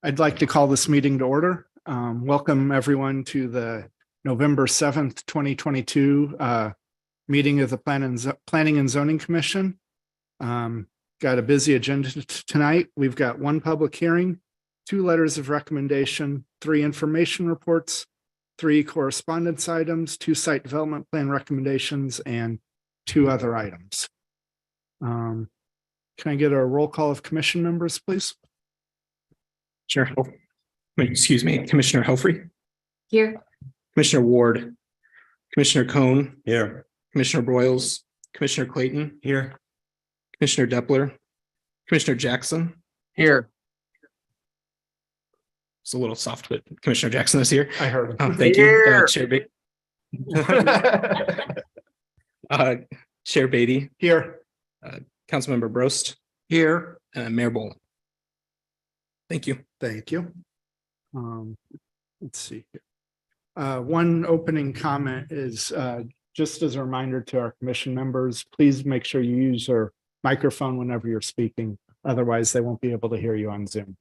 I'd like to call this meeting to order. Welcome everyone to the November 7th, 2022 meeting of the Planning and Zoning Commission. Got a busy agenda tonight. We've got one public hearing, 2 letters of recommendation, 3 information reports, 3 correspondence items, 2 site development plan recommendations, and 2 other items. Can I get a roll call of commission members, please? Sure. Excuse me, Commissioner Helfrey. Here. Commissioner Ward. Commissioner Cohn. Here. Commissioner Broyles. Commissioner Clayton. Here. Commissioner Deppler. Commissioner Jackson. Here. It's a little soft, but Commissioner Jackson is here. I heard. Thank you. Chair Beatty. Here. Councilmember Brost. Here. Mayor Bowl. Thank you. Thank you. Let's see. One opening comment is just as a reminder to our commission members, please make sure you use your microphone whenever you're speaking. Otherwise, they won't be able to hear you on Zoom.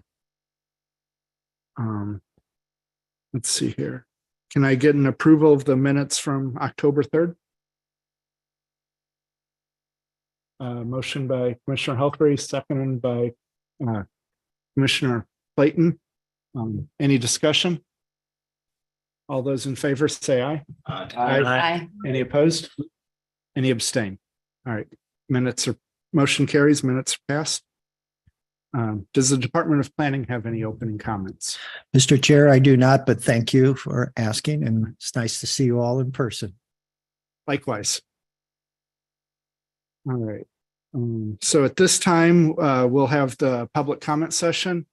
Let's see here. Can I get an approval of the minutes from October 3rd? Motion by Commissioner Helfrey, seconded by Commissioner Clayton. Any discussion? All those in favor say aye. Aye. Any opposed? Any abstain? All right, motion carries, minutes are passed. Does the Department of Planning have any opening comments? Mr. Chair, I do not, but thank you for asking, and it's nice to see you all in person. Likewise. All right. So at this time, we'll have the public comment session.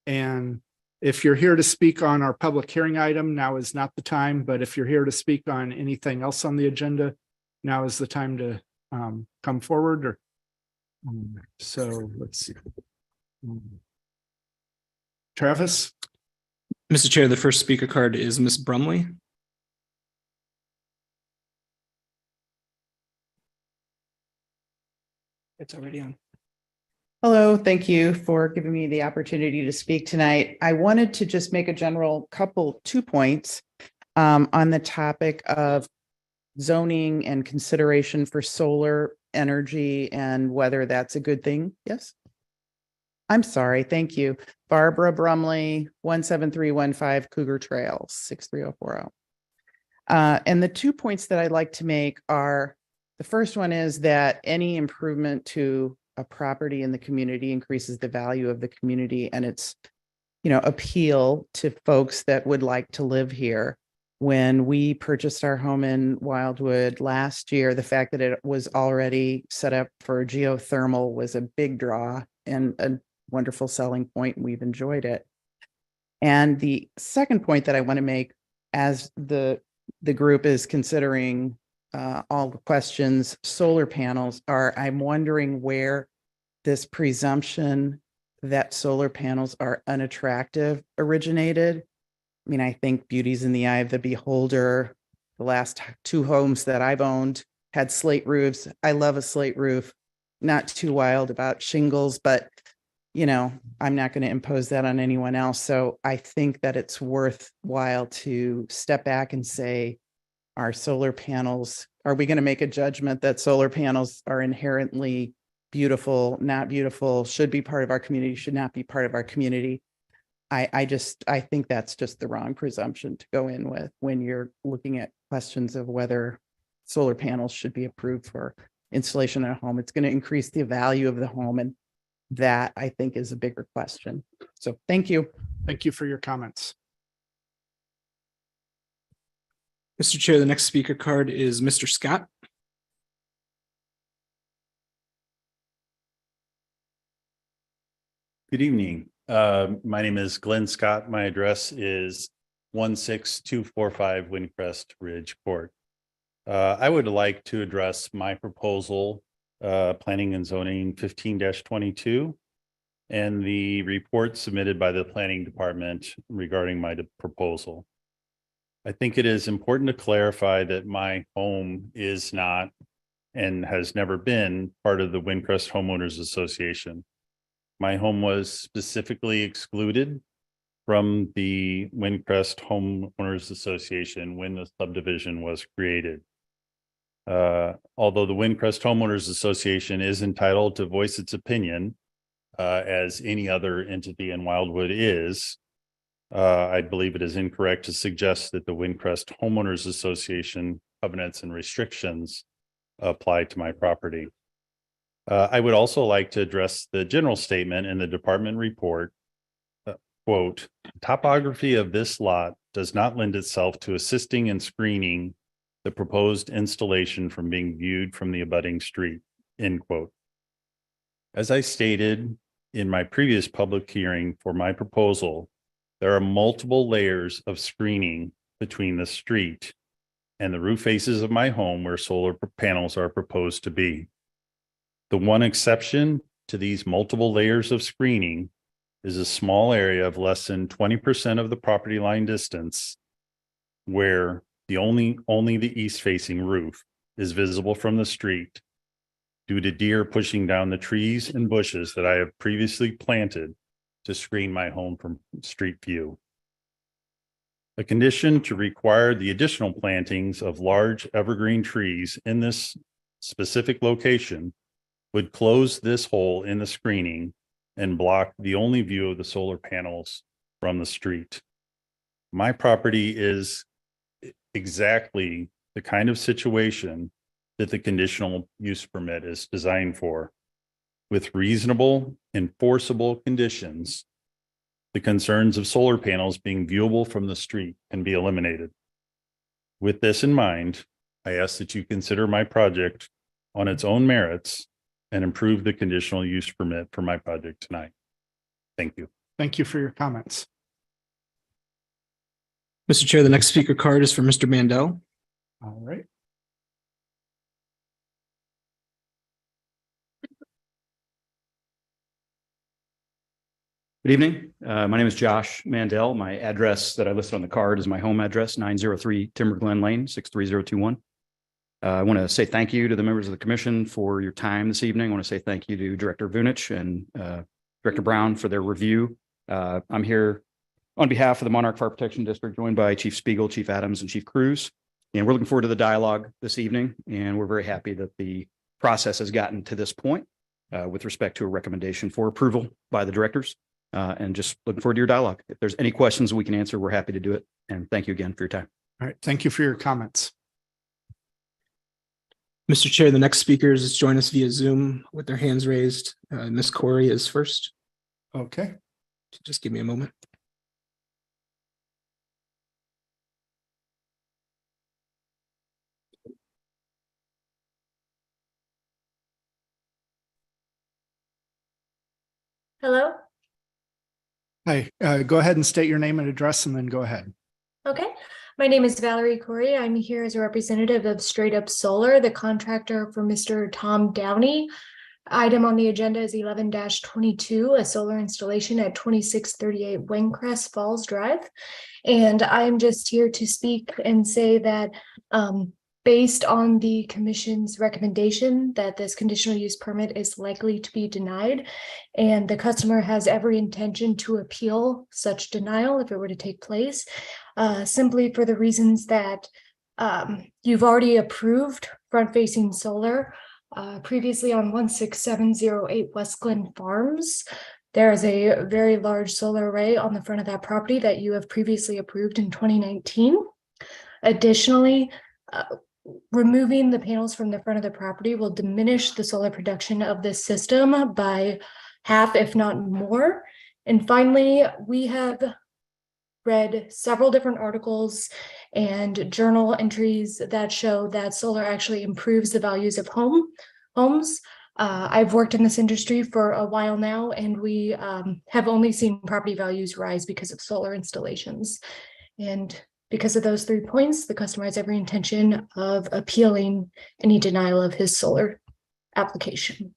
And if you're here to speak on our public hearing item, now is not the time. But if you're here to speak on anything else on the agenda, now is the time to come forward. Or so let's see. Travis? Mr. Chair, the first speaker card is Ms. Brumley. It's already on. Hello, thank you for giving me the opportunity to speak tonight. I wanted to just make a general 2 points on the topic of zoning and consideration for solar energy and whether that's a good thing. Yes. I'm sorry. Thank you. Barbara Brumley, 17315 Cougar Trail, 63040. And the 2 points that I'd like to make are, the first one is that any improvement to a property in the community increases the value of the community and its, appeal to folks that would like to live here. When we purchased our home in Wildwood last year, the fact that it was already set up for geothermal was a big draw and a wonderful selling point. We've enjoyed it. And the second point that I want to make, as the group is considering all the questions, solar panels are, I'm wondering where this presumption that solar panels are unattractive originated. I mean, I think beauty's in the eye of the beholder. The last 2 homes that I've owned had slate roofs. I love a slate roof, not too wild about shingles, but I'm not going to impose that on anyone else. So I think that it's worthwhile to step back and say, are we going to make a judgment that solar panels are inherently beautiful, not beautiful, should be part of our community, should not be part of our community? I think that's just the wrong presumption to go in with when you're looking at questions of whether solar panels should be approved for installation in a home. It's going to increase the value of the home, and that I think is a bigger question. So thank you. Thank you for your comments. Mr. Chair, the next speaker card is Mr. Scott. Good evening. My name is Glenn Scott. My address is 16245 Windcrest Ridge Court. I would like to address my proposal, Planning and Zoning 15-22, and the report submitted by the Planning Department regarding my proposal. I think it is important to clarify that my home is not and has never been part of the Windcrest Homeowners Association. My home was specifically excluded from the Windcrest Homeowners Association when the subdivision was created. Although the Windcrest Homeowners Association is entitled to voice its opinion, as any other entity in Wildwood is, I believe it is incorrect to suggest that the Windcrest Homeowners Association covenants and restrictions apply to my property. I would also like to address the general statement in the department report. Quote, topography of this lot does not lend itself to assisting and screening the proposed installation from being viewed from the abutting street, end quote. As I stated in my previous public hearing for my proposal, there are multiple layers of screening between the street and the roof faces of my home where solar panels are proposed to be. The one exception to these multiple layers of screening is a small area of less than 20% of the property line distance where only the east facing roof is visible from the street due to deer pushing down the trees and bushes that I have previously planted to screen my home from street view. A condition to require the additional plantings of large evergreen trees in this specific location would close this hole in the screening and block the only view of the solar panels from the street. My property is exactly the kind of situation that the conditional use permit is designed for. With reasonable, enforceable conditions, the concerns of solar panels being viewable from the street can be eliminated. With this in mind, I ask that you consider my project on its own merits and improve the conditional use permit for my project tonight. Thank you. Thank you for your comments. Mr. Chair, the next speaker card is for Mr. Mandel. All right. Good evening. My name is Josh Mandel. My address that I listed on the card is my home address, 903 Timber Glen Lane, 63021. I want to say thank you to the members of the commission for your time this evening. I want to say thank you to Director Vunich and Director Brown for their review. I'm here on behalf of the Monarch Fire Protection District, joined by Chief Spiegel, Chief Adams, and Chief Cruz. And we're looking forward to the dialogue this evening. And we're very happy that the process has gotten to this point with respect to a recommendation for approval by the directors. And just looking forward to your dialogue. If there's any questions we can answer, we're happy to do it. And thank you again for your time. All right. Thank you for your comments. Mr. Chair, the next speakers join us via Zoom with their hands raised. Ms. Corey is first. Okay. Just give me a moment. Hello? Hi, go ahead and state your name and address and then go ahead. Okay. My name is Valerie Corey. I'm here as a representative of Straight Up Solar, the contractor for Mr. Tom Downey. Item on the agenda is 11-22, a solar installation at 2638 Windcrest Falls Drive. And I'm just here to speak and say that based on the commission's recommendation that this conditional use permit is likely to be denied, and the customer has every intention to appeal such denial if it were to take place, simply for the reasons that you've already approved front-facing solar previously on 16708 West Glen Farms. There is a very large solar array on the front of that property that you have previously approved in 2019. Additionally, removing the panels from the front of the property will diminish the solar production of this system by half, if not more. And finally, we have read several different articles and journal entries that show that solar actually improves the values of homes. I've worked in this industry for a while now, and we have only seen property values rise because of solar installations. And because of those 3 points, the customer has every intention of appealing any denial of his solar application.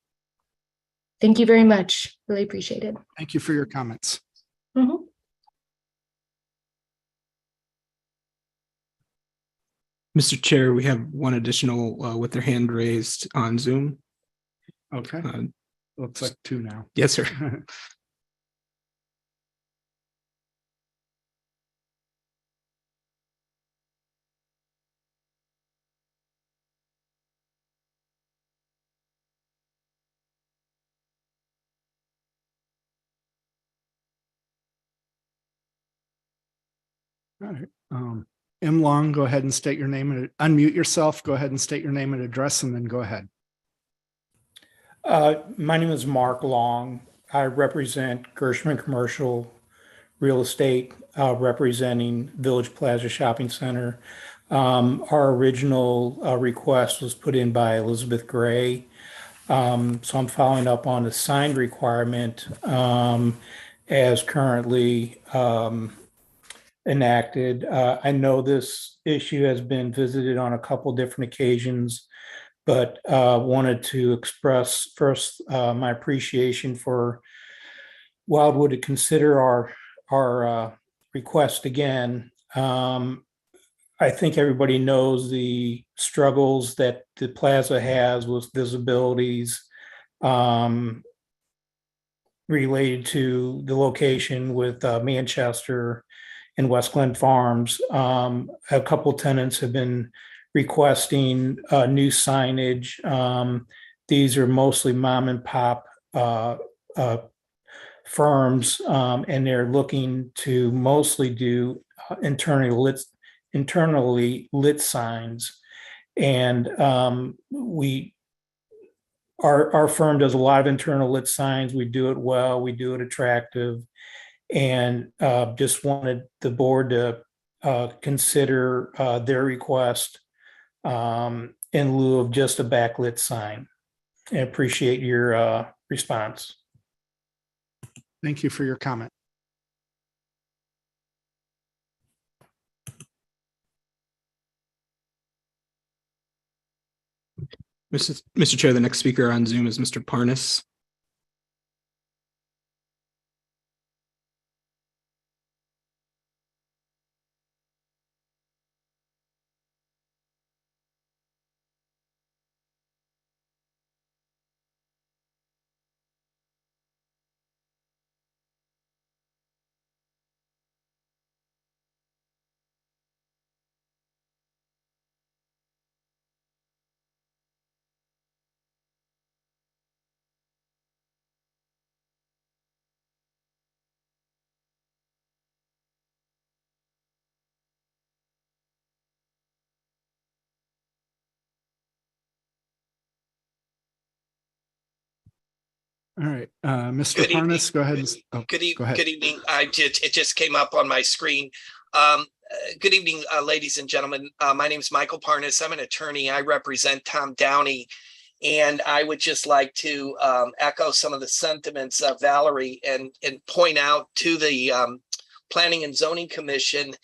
Thank you very much. Really appreciate it. Thank you for your comments. Mhm. Mr. Chair, we have one additional with their hand raised on Zoom. Okay. Looks like two now. Yes, sir. All right. M. Long, go ahead and state your name and unmute yourself. Go ahead and state your name and address and then go ahead. My name is Mark Long. I represent Gershman Commercial Real Estate, representing Village Plaza Shopping Center. Our original request was put in by Elizabeth Gray. So I'm following up on the signed requirement as currently enacted. I know this issue has been visited on a couple different occasions, but wanted to express first my appreciation for Wildwood to consider our request again. I think everybody knows the struggles that the plaza has with visibilities related to the location with Manchester and West Glen Farms. A couple tenants have been requesting new signage. These are mostly mom and pop firms, and they're looking to mostly do internally lit signs. And our firm does a lot of internal lit signs. We do it well, we do it attractive, and just wanted the board to consider their request in lieu of just a backlit sign. I appreciate your response. Thank you for your comment. Mr. Chair, the next speaker on Zoom is Mr. Parnas. All right, Mr. Good evening. Parnas, go ahead. Go ahead. Good evening. It just came up on my screen. Good evening, ladies and gentlemen. My name is Michael Parnas. I'm an attorney. I represent Tom Downey, and I would just like to echo some of the sentiments of Valerie and point out to the Planning and Zoning Commission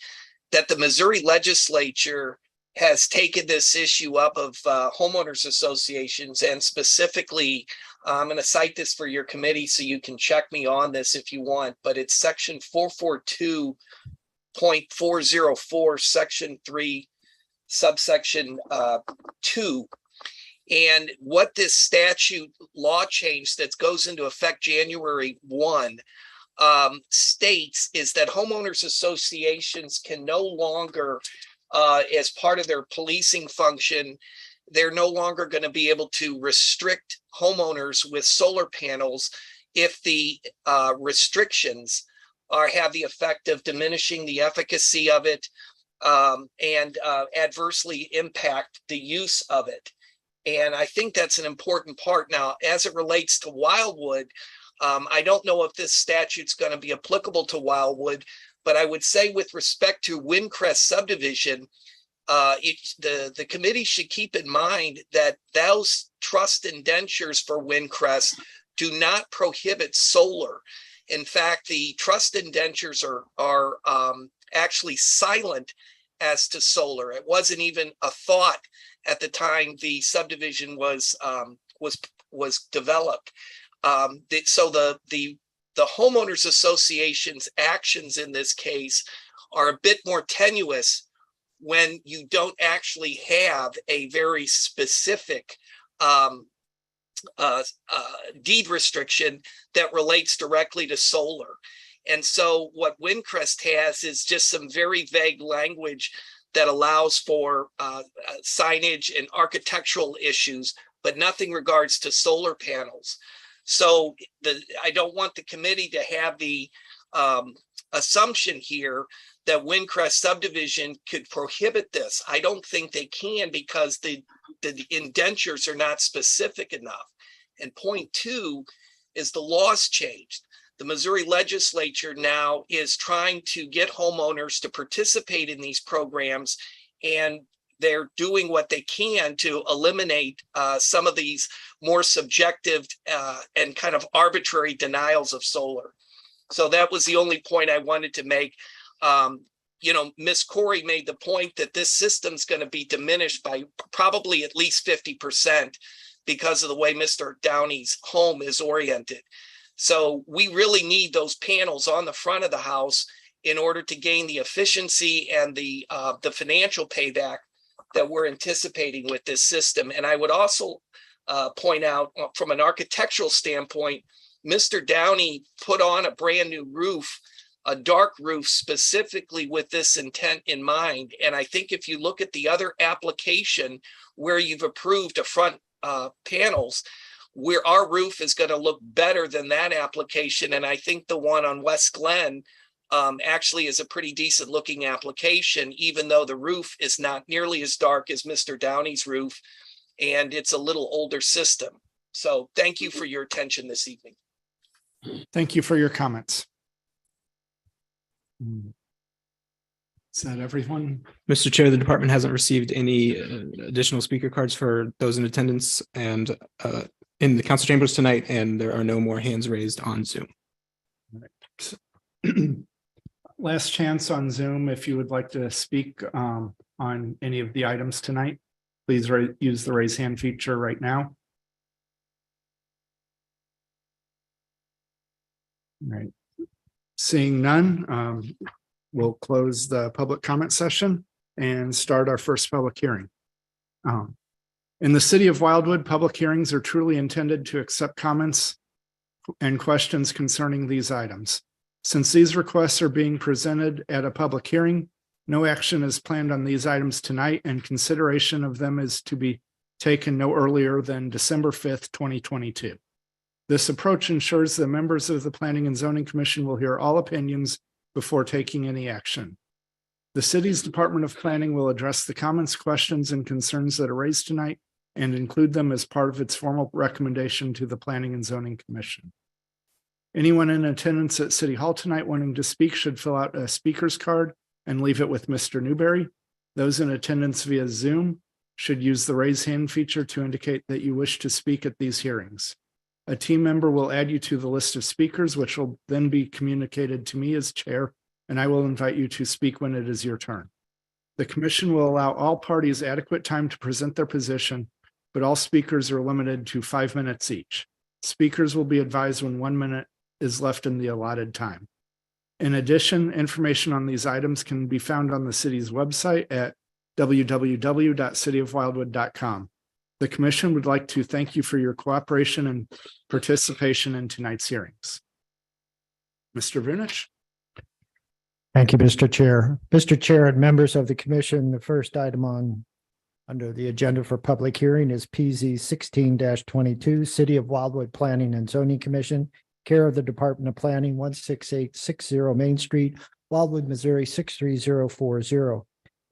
that the Missouri legislature has taken this issue up of homeowners associations, and specifically, I'm going to cite this for your committee so you can check me on this if you want, but it's section 442.404, section 3, subsection 2. And what this statute law change that goes into effect January 1 states is that homeowners associations can no longer, as part of their policing function, they're no longer going to be able to restrict homeowners with solar panels if the restrictions have the effect of diminishing the efficacy of it and adversely impact the use of it. And I think that's an important part. Now, as it relates to Wildwood, I don't know if this statute's going to be applicable to Wildwood, but I would say with respect to Windcrest subdivision, the committee should keep in mind that those trust indentures for Windcrest do not prohibit solar. In fact, the trust indentures are actually silent as to solar. It wasn't even a thought at the time the subdivision was developed. So the homeowners association's actions in this case are a bit more tenuous when you don't actually have a very specific deed restriction that relates directly to solar. And so what Windcrest has is just some very vague language that allows for signage and architectural issues, but nothing regards to solar panels. So I don't want the committee to have the assumption here that Windcrest subdivision could prohibit this. I don't think they can because the indentures are not specific enough. And point two is the law's changed. The Missouri legislature now is trying to get homeowners to participate in these programs, and they're doing what they can to eliminate some of these more subjective and kind of arbitrary denials of solar. So that was the only point I wanted to make. Ms. Corey made the point that this system's going to be diminished by probably at least 50% because of the way Mr. Downey's home is oriented. So we really need those panels on the front of the house in order to gain the efficiency and the financial payback that we're anticipating with this system. And I would also point out from an architectural standpoint, Mr. Downey put on a brand new roof, a dark roof specifically with this intent in mind. And I think if you look at the other application where you've approved a front panels, where our roof is going to look better than that application. And I think the one on West Glen actually is a pretty decent looking application, even though the roof is not nearly as dark as Mr. Downey's roof, and it's a little older system. So thank you for your attention this evening. Thank you for your comments. Is that everyone? Mr. Chair, the department hasn't received any additional speaker cards for those in attendance and in the council chambers tonight, and there are no more hands raised on Zoom. Last chance on Zoom. If you would like to speak on any of the items tonight, please use the raise hand feature right now. All right. Seeing none, we'll close the public comment session and start our first public hearing. In the city of Wildwood, public hearings are truly intended to accept comments and questions concerning these items. Since these requests are being presented at a public hearing, no action is planned on these items tonight, and consideration of them is to be taken no earlier than December 5th, 2022. This approach ensures the members of the Planning and Zoning Commission will hear all opinions before taking any action. The city's Department of Planning will address the comments, questions, and concerns that are raised tonight and include them as part of its formal recommendation to the Planning and Zoning Commission. Anyone in attendance at City Hall tonight wanting to speak should fill out a speaker's card and leave it with Mr. Newberry. Those in attendance via Zoom should use the raise hand feature to indicate that you wish to speak at these hearings. A team member will add you to the list of speakers, which will then be communicated to me as chair, and I will invite you to speak when it is your turn. The commission will allow all parties adequate time to present their position, but all speakers are limited to 5 minutes each. Speakers will be advised when 1 minute is left in the allotted time. In addition, information on these items can be found on the city's website at www.cityofwildwood.com. The commission would like to thank you for your cooperation and participation in tonight's hearings. Mr. Vunich. Thank you, Mr. Chair. Mr. Chair and members of the commission, the first item under the agenda for public hearing is PZ 16-22, City of Wildwood Planning and Zoning Commission, care of the Department of Planning, 16860 Main Street, Wildwood, Missouri 63040.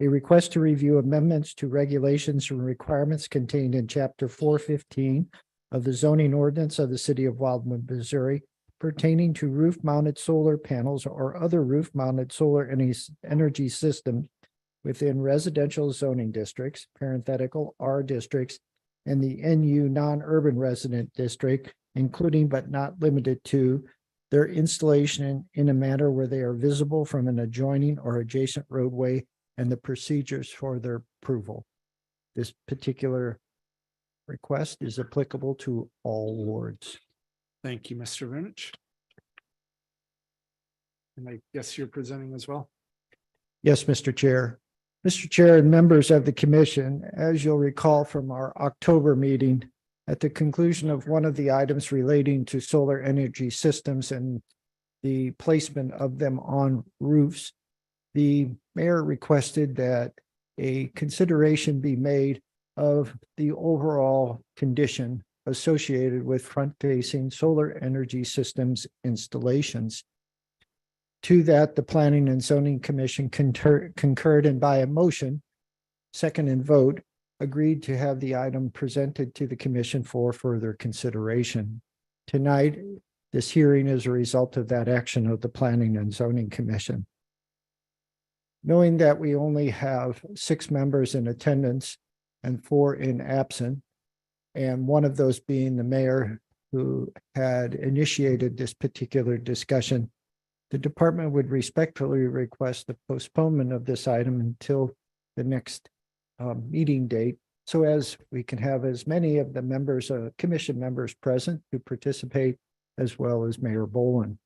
A request to review amendments to regulations and requirements contained in Chapter 415 of the zoning ordinance of the City of Wildwood, Missouri, pertaining to roof-mounted solar panels or other roof-mounted solar energy systems within residential zoning districts, parenthetical R districts, and the NU non-urban resident district, including but not limited to their installation in a manner where they are visible from an adjoining or adjacent roadway and the procedures for their approval. This particular request is applicable to all wards. Thank you, Mr. Vunich. And I guess you're presenting as well. Yes, Mr. Chair. Mr. Chair and members of the commission, as you'll recall from our October meeting, at the conclusion of one of the items relating to solar energy systems and the placement of them on roofs, the mayor requested that a consideration be made of the overall condition associated with front-facing solar energy systems installations. To that, the Planning and Zoning Commission concurred and by a motion, second and vote, agreed to have the item presented to the commission for further consideration. Tonight, this hearing is a result of that action of the Planning and Zoning Commission. Knowing that we only have 6 members in attendance and 4 in absent, and one of those being the mayor who had initiated this particular discussion, the department would respectfully request the postponement of this item until the next meeting date, so as we can have as many of the members, commission members present to participate, as well as Mayor Boland.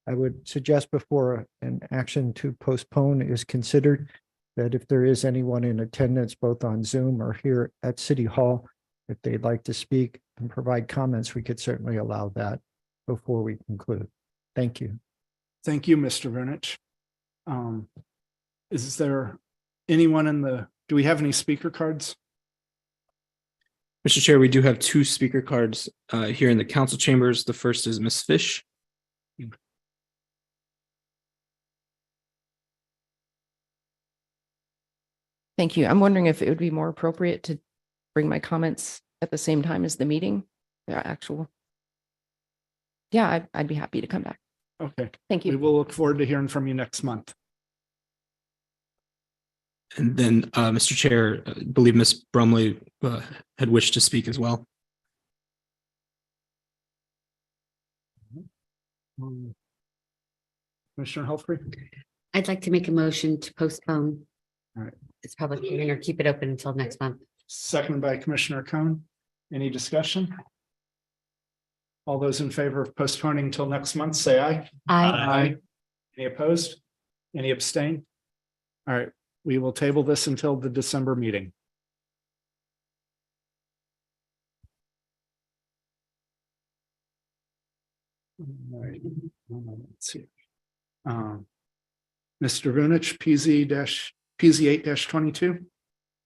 I would suggest before an action to postpone is considered, that if there is anyone in attendance, both on Zoom or here at City Hall, if they'd like to speak and provide comments, we could certainly allow that before we conclude. Thank you. Thank you, Mr. Vernich. Is there anyone do we have any speaker cards? Mr. Chair, we do have 2 speaker cards here in the council chambers. The first is Ms. Fish. Thank you. I'm wondering if it would be more appropriate to bring my comments at the same time as the meeting, the actual. Yeah, I'd be happy to come back. Okay. Thank We you. will look forward to hearing from you next month. And then, Mr. Chair, I believe Ms. Brumley had wished to speak as well. Commissioner Helfrey? I'd like to make a motion to postpone. All right. This public hearing or keep it open until next month. Second by Commissioner Cohn. Any discussion? All those in favor of postponing until next month, say aye. Aye. Any opposed? Any abstain? All right, we will table this until the December meeting. All right, let's see. Mr. Vernich, PZ 8-22.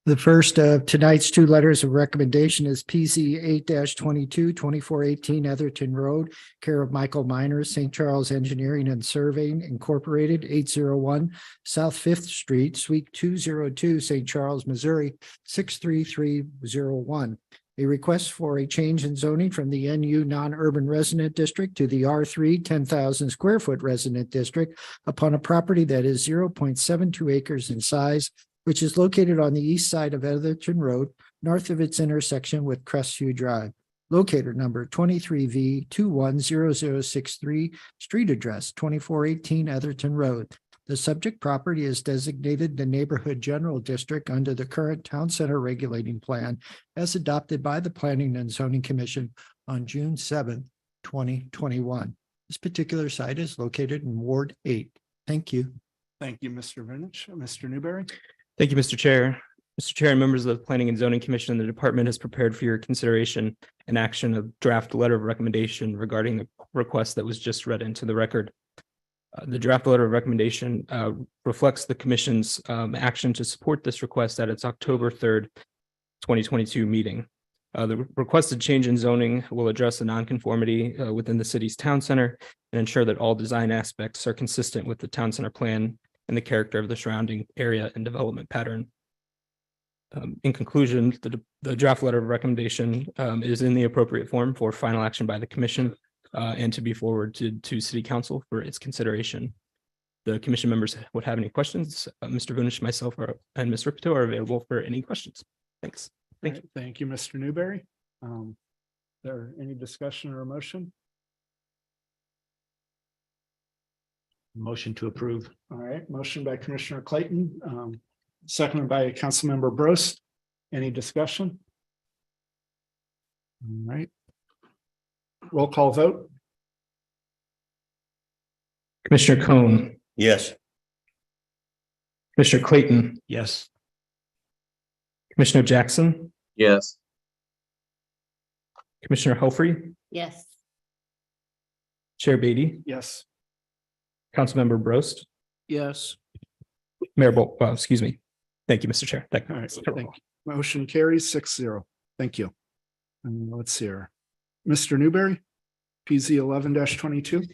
The first of tonight's 2 letters of recommendation is PZ 8-22, 2418 Etherton Road, care of Michael Miners, St. Charles Engineering and Surveying Incorporated, 801 South 5th Street, Suite 202, St. Charles, Missouri, 63301. A request for a change in zoning from the NU non-urban resident district to the R3 10,000 square foot resident district upon a property that is 0.72 acres in size, which is located on the east side of Etherton Road, north of its intersection with Crestview Drive. Locator number 23V210063, street address 2418 Etherton Road. The subject property is designated the Neighborhood General District under the current Town Center Regulating Plan as adopted by the Planning and Zoning Commission on June 7, 2021. This particular site is located in Ward 8. Thank you. Thank you, Mr. Vernich. Mr. Newberry? Thank you, Mr. Chair. Mr. Chair and members of the Planning and Zoning Commission, the department has prepared for your consideration and action a draft letter of recommendation regarding the request that was just read into the record. The draft letter of recommendation reflects the commission's action to support this request at its October 3rd, 2022 meeting. The requested change in zoning will address a nonconformity within the city's town center and ensure that all design aspects are consistent with the town center plan and the character of the surrounding area and development pattern. In conclusion, the draft letter of recommendation is in the appropriate form for final action by the commission and to be forwarded to City Council for its consideration. The commission members would have any questions. Mr. Vernich, myself, and Ms. Ripto are available for any questions. Thanks. Thank you. Thank you, Mr. Newberry. There any discussion or motion? Motion to approve. All right, motion by Commissioner Clayton, seconded by Councilmember Brost. Any discussion? All right. Roll call vote. Commissioner Cohn, Yes. Commissioner Clayton, Yes. Commissioner Jackson, Yes. Commissioner Helfrey, Yes. Chair Beatty, Yes. Councilmember Brost, Yes. Mayor excuse me. Thank you, Mr. Chair. All right, thank you. Motion carries 6-0. Thank you. And let's see here. Mr. Newberry, PZ 11-22.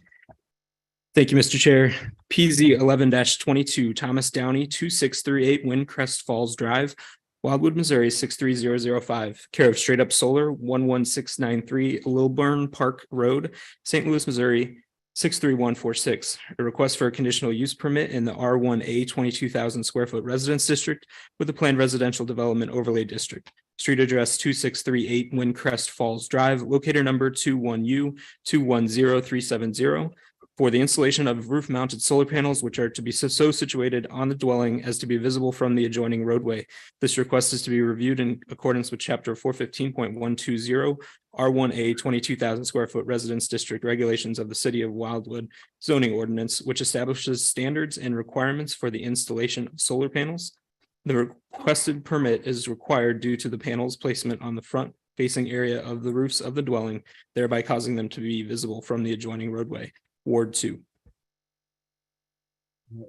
Thank you, Mr. Chair. PZ 11-22, Thomas Downey, 2638 Windcrest Falls Drive, Wildwood, Missouri, 63005, care of Straight Up Solar, 11693 Lilburn Park Road, St. Louis, Missouri, 63146. A request for a conditional use permit in the R1A 22,000 square foot residence district with a planned residential development overlay district. Street address 2638 Windcrest Falls Drive, locator number 21U 210370. For the installation of roof mounted solar panels, which are to be so situated on the dwelling as to be visible from the adjoining roadway. This request is to be reviewed in accordance with chapter 415.120 R1A 22,000 square foot residence district regulations of the city of Wildwood zoning ordinance, which establishes standards and requirements for the installation of solar panels. The requested permit is required due to the panels' placement on the front facing area of the roofs of the dwelling, thereby causing them to be visible from the adjoining roadway. Ward 2.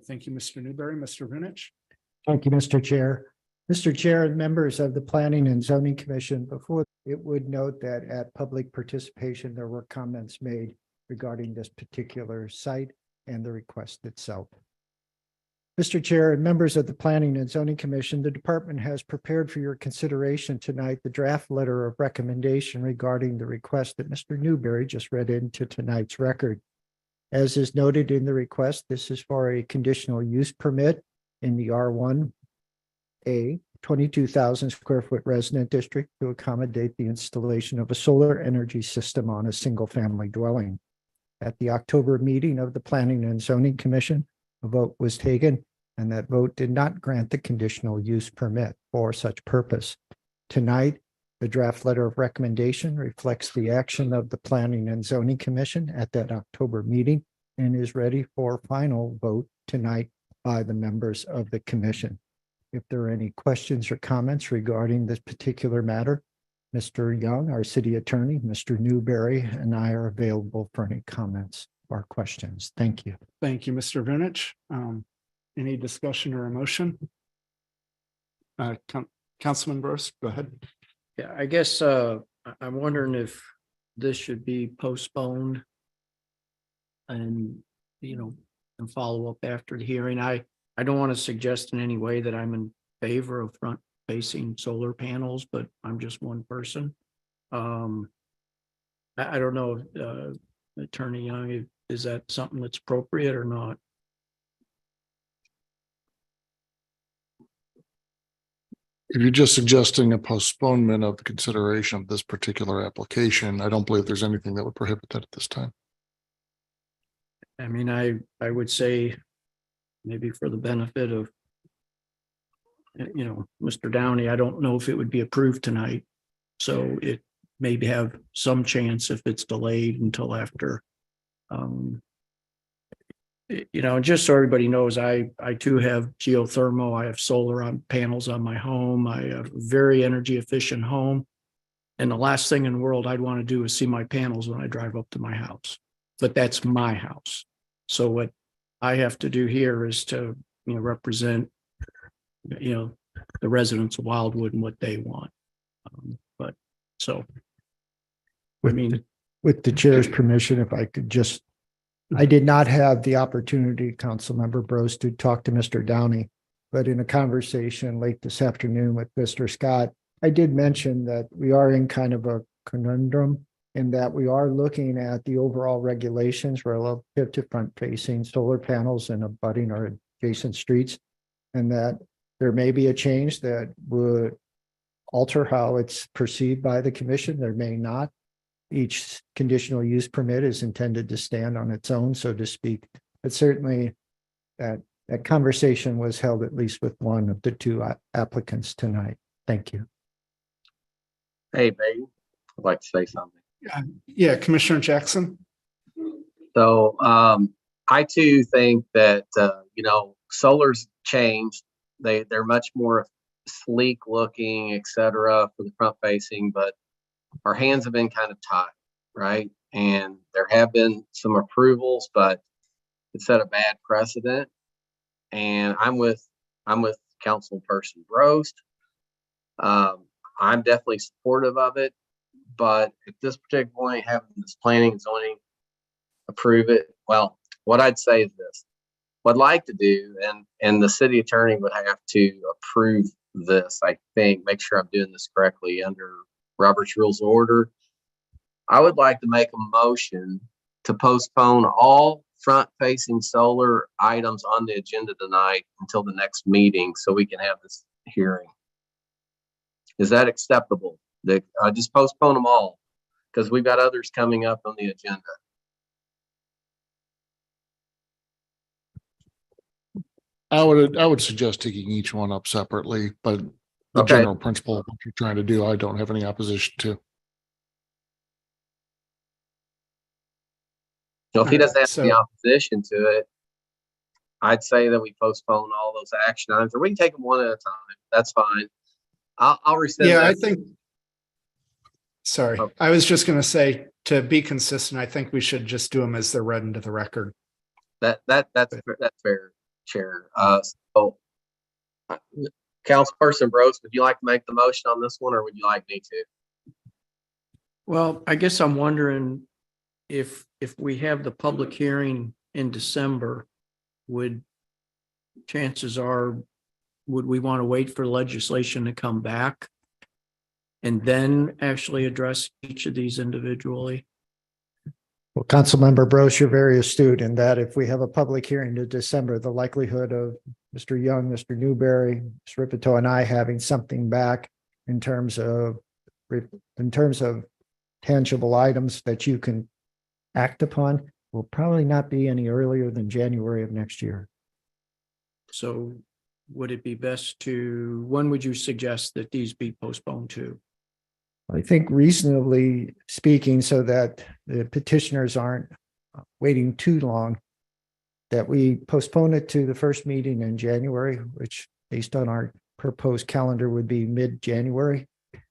Thank you, Mr. Newberry. Mr. Vunich. Thank you, Mr. Chair. Mr. Chair and members of the Planning and Zoning Commission, before it would note that at public participation, there were comments made regarding this particular site and the request itself. Mr. Chair and members of the Planning and Zoning Commission, the department has prepared for your consideration tonight the draft letter of recommendation regarding the request that Mr. Newberry just read into tonight's record. As is noted in the request, this is for a conditional use permit in the R1A 22,000 square foot resident district to accommodate the installation of a solar energy system on a single family dwelling. At the October meeting of the Planning and Zoning Commission, a vote was taken, and that vote did not grant the conditional use permit for such purpose. Tonight, the draft letter of recommendation reflects the action of the Planning and Zoning Commission at that October meeting and is ready for final vote tonight by the members of the commission. If there are any questions or comments regarding this particular matter, Mr. Young, our city attorney, Mr. Newberry, and I are available for any comments or questions. Thank you. Thank you, Mr. Vunich. Any discussion or emotion? Councilman Burst, go ahead. Yeah, I guess I'm wondering if this should be postponed and, and follow up after the hearing. I don't want to suggest in any way that I'm in favor of front facing solar panels, but I'm just one person. I don't know, Attorney Young, is that something that's appropriate or not? If you're just suggesting a postponement of the consideration of this particular application, I don't believe there's anything that would prohibit that at this time. I mean, I would say maybe for the benefit of, Mr. Downey, I don't know if it would be approved tonight. So it maybe have some chance if it's delayed until after. Just so everybody knows, I too have geothermal. I have solar on panels on my home. I have a very energy efficient home. And the last thing in the world I'd want to do is see my panels when I drive up to my house. But that's my house. So what I have to do here is to, represent, the residents of Wildwood and what they want. With the chair's permission, if I could just, I did not have the opportunity, Councilmember Bros, to talk to Mr. Downey, but in a conversation late this afternoon with Mr. Scott, I did mention that we are in kind of a conundrum in that we are looking at the overall regulations relative to front-facing solar panels and abutting our adjacent streets, and that there may be a change that would alter how it's perceived by the commission. There may not. Each conditional use permit is intended to stand on its own, so to speak. But certainly that conversation was held at least with one of the two applicants tonight. Thank you. Hey, babe, I'd like to say something. Yeah, Commissioner Jackson. So I too think that, solar's changed. They're much more sleek looking, et cetera, for the front facing, but our hands have been kind of tied, right? And there have been some approvals, but it set a bad precedent. And I'm with Councilperson Brost. I'm definitely supportive of it, but at this particular point, having this planning and zoning approve it, well, what I'd say is this. What I'd like to do, and the city attorney would have to approve this, I think, make sure I'm doing this correctly under Robert's Rules of Order. I would like to make a motion to postpone all front-facing solar items on the agenda tonight until the next meeting so we can have this hearing. Is that acceptable? Just postpone them all because we've got others coming up on the agenda. I would suggest taking each one up separately, but the Okay. general principle of what you're trying to do, I don't have any opposition to. So if he doesn't have any So- opposition to it, I'd say that we postpone all those action items, or we can take them one at a time. That's fine. I'll rescind Yeah, I that. think. Sorry, Oh. I was just going to say, to be consistent, I think we should just do them as they're read into the record. That's fair, Chair. So Councilperson Brose, would you like to make the motion on this one, or would you like me to? Well, I guess I'm wondering if we have the public hearing in December, chances are, would we want to wait for legislation to come back and then actually address each of these individually? Well, Councilmember Bros, you're very astute in that if we have a public hearing in December, the likelihood of Mr. Young, Mr. Newberry, Ms. Ripito, and I having something back in terms of tangible items that you can act upon will probably not be any earlier than January of next year. So would it be best when would you suggest that these be postponed to? I think reasonably speaking, so that the petitioners aren't waiting too long, that we postpone it to the first meeting in January, which based on our proposed calendar would be mid-January.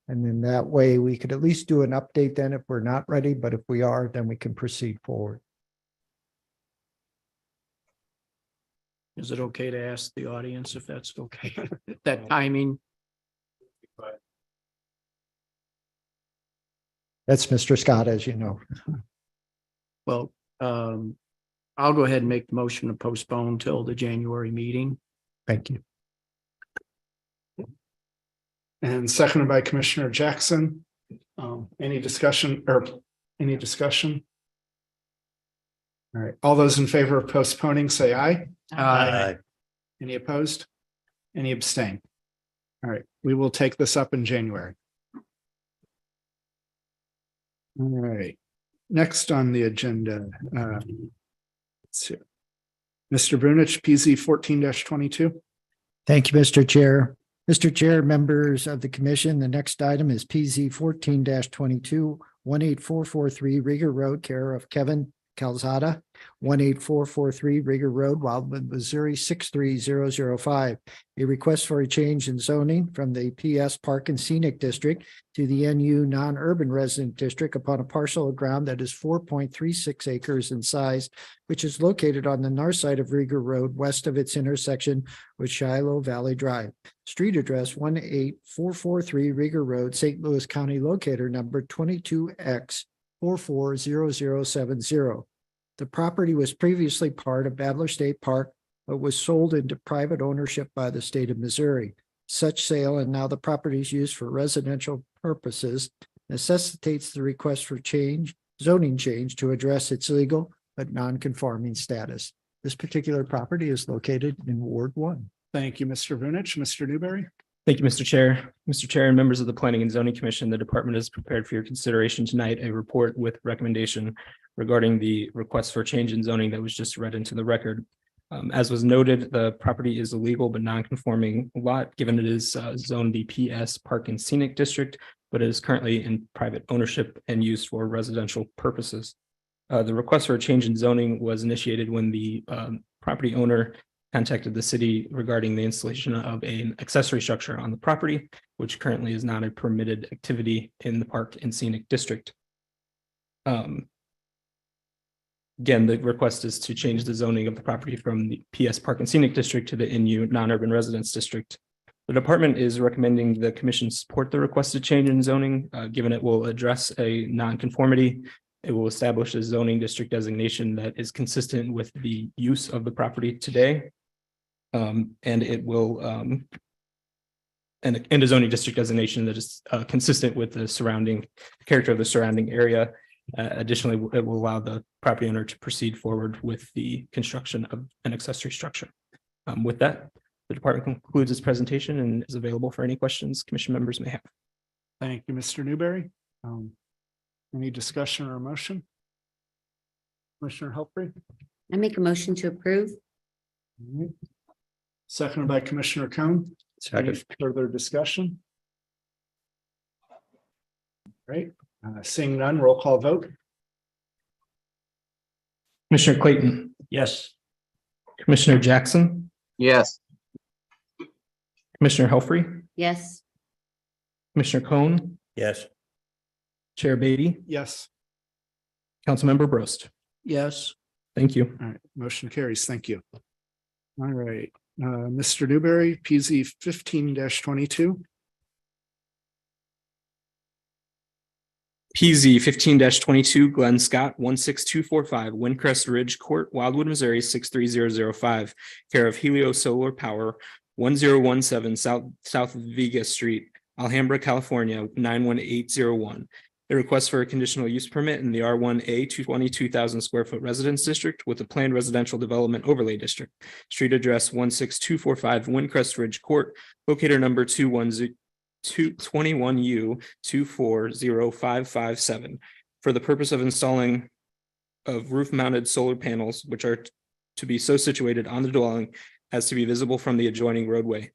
And then that way we could at least do an update then if we're not ready, but if we are, then we can proceed forward. Is it okay to ask the audience if that's okay? That timing? That's Mr. Scott, as you know. Well, I'll go ahead and make the motion to postpone till the January meeting. Thank you. And seconded by Commissioner Jackson. Any discussion? All right, all those in favor of postponing, say aye. Aye. Any opposed? Any abstain? All right, we will take this up in January. All right, next on the agenda. Let's see. Mr. Brunich, PZ 14-22. Thank you, Mr. Chair. Mr. Chair, members of the commission, the next item is PZ 14-22, 18443 Rieger Road, care of Kevin Calzada, 18443 Rieger Road, Wildwood, Missouri, 63005. A request for a change in zoning from the PS Park and Scenic District to the NU Non-Urban Resident District upon a parcel of ground that is 4.36 acres in size, which is located on the north side of Rieger Road, west of its intersection with Shiloh Valley Drive. Street address 18443 Rieger Road, St. Louis County, locator number 22X 440070. The property was previously part of Badler State Park, but was sold into private ownership by the state of Missouri. Such sale, and now the property is used for residential purposes, necessitates the request for zoning change to address its legal but non-conforming status. This particular property is located in Ward 1. Thank you, Mr. Vunich. Mr. Newberry. Thank you, Mr. Chair. Mr. Chair and members of the Planning and Zoning Commission, the department has prepared for your consideration tonight a report with recommendation regarding the request for change in zoning that was just read into the record. As was noted, the property is a legal but non-conforming lot, given it is zoned the PS Park and Scenic District, but it is currently in private ownership and used for residential purposes. The request for a change in zoning was initiated when the property owner contacted the city regarding the installation of an accessory structure on the property, which currently is not a permitted activity in the Park and Scenic District. Again, the request is to change the zoning of the property from the PS Park and Scenic District to the NU Non-Urban Residence District. The department is recommending the commission support the requested change in zoning, given it will address a nonconformity It will establish a zoning district designation that is consistent with the use of the property today. And it will and a zoning district designation that is consistent with the surrounding character of the surrounding area. Additionally, it will allow the property owner to proceed forward with the construction of an accessory structure. With that, the department concludes its presentation and is available for any questions commission members may have. Thank you, Mr. Newberry. Any discussion or motion? Commissioner Helfrey? I make a motion to approve. Seconded by Commissioner Cohn. Any further discussion? Great. Seeing none, roll call vote. Commissioner Clayton. Yes. Commissioner Jackson. Yes. Commissioner Helfrey. Yes. Commissioner Cohn. Yes. Chair Beatty. Yes. Councilmember Brost. Yes. Thank you. All right, motion carries. Thank you. All right, Mr. Newberry, PZ 15-22. PZ 15-22, Glenn Scott, 16245 Windcrest Ridge Court, Wildwood, Missouri, 63005, care of Helio Solar Power, 1017 South Vega Street, Alhambra, California, 91801. A request for a conditional use permit in the R1A 22,000 square foot residence district with a planned residential development overlay district. Street address 16245 Windcrest Ridge Court, locator number 21U 240557, for the purpose of installing of roof mounted solar panels, which are to be so situated on the dwelling as to be visible from the adjoining roadway.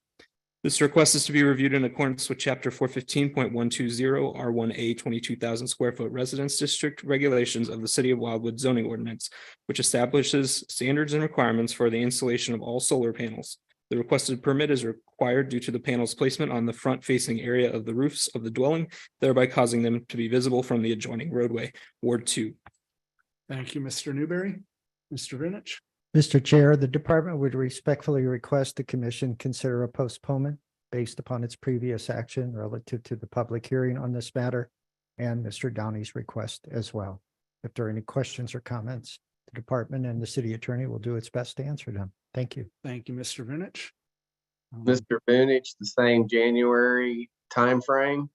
This request is to be reviewed in accordance with chapter 415.120 R1A 22,000 square foot residence district regulations of the city of Wildwood zoning ordinance, which establishes standards and requirements for the installation of all solar panels. The requested permit is required due to the panel's placement on the front facing area of the roofs of the dwelling, thereby causing them to be visible from the adjoining roadway. Ward 2. Thank you, Mr. Newberry. Mr. Vinich? Mr. Chair, the department would respectfully request the commission consider a postponement based upon its previous action relative to the public hearing on this matter and Mr. Downey's request as well. If there are any questions or comments, the department and the city attorney will do its best to answer them. Thank you. Thank you, Mr. Vinich. Mr. Boonich, the same January timeframe.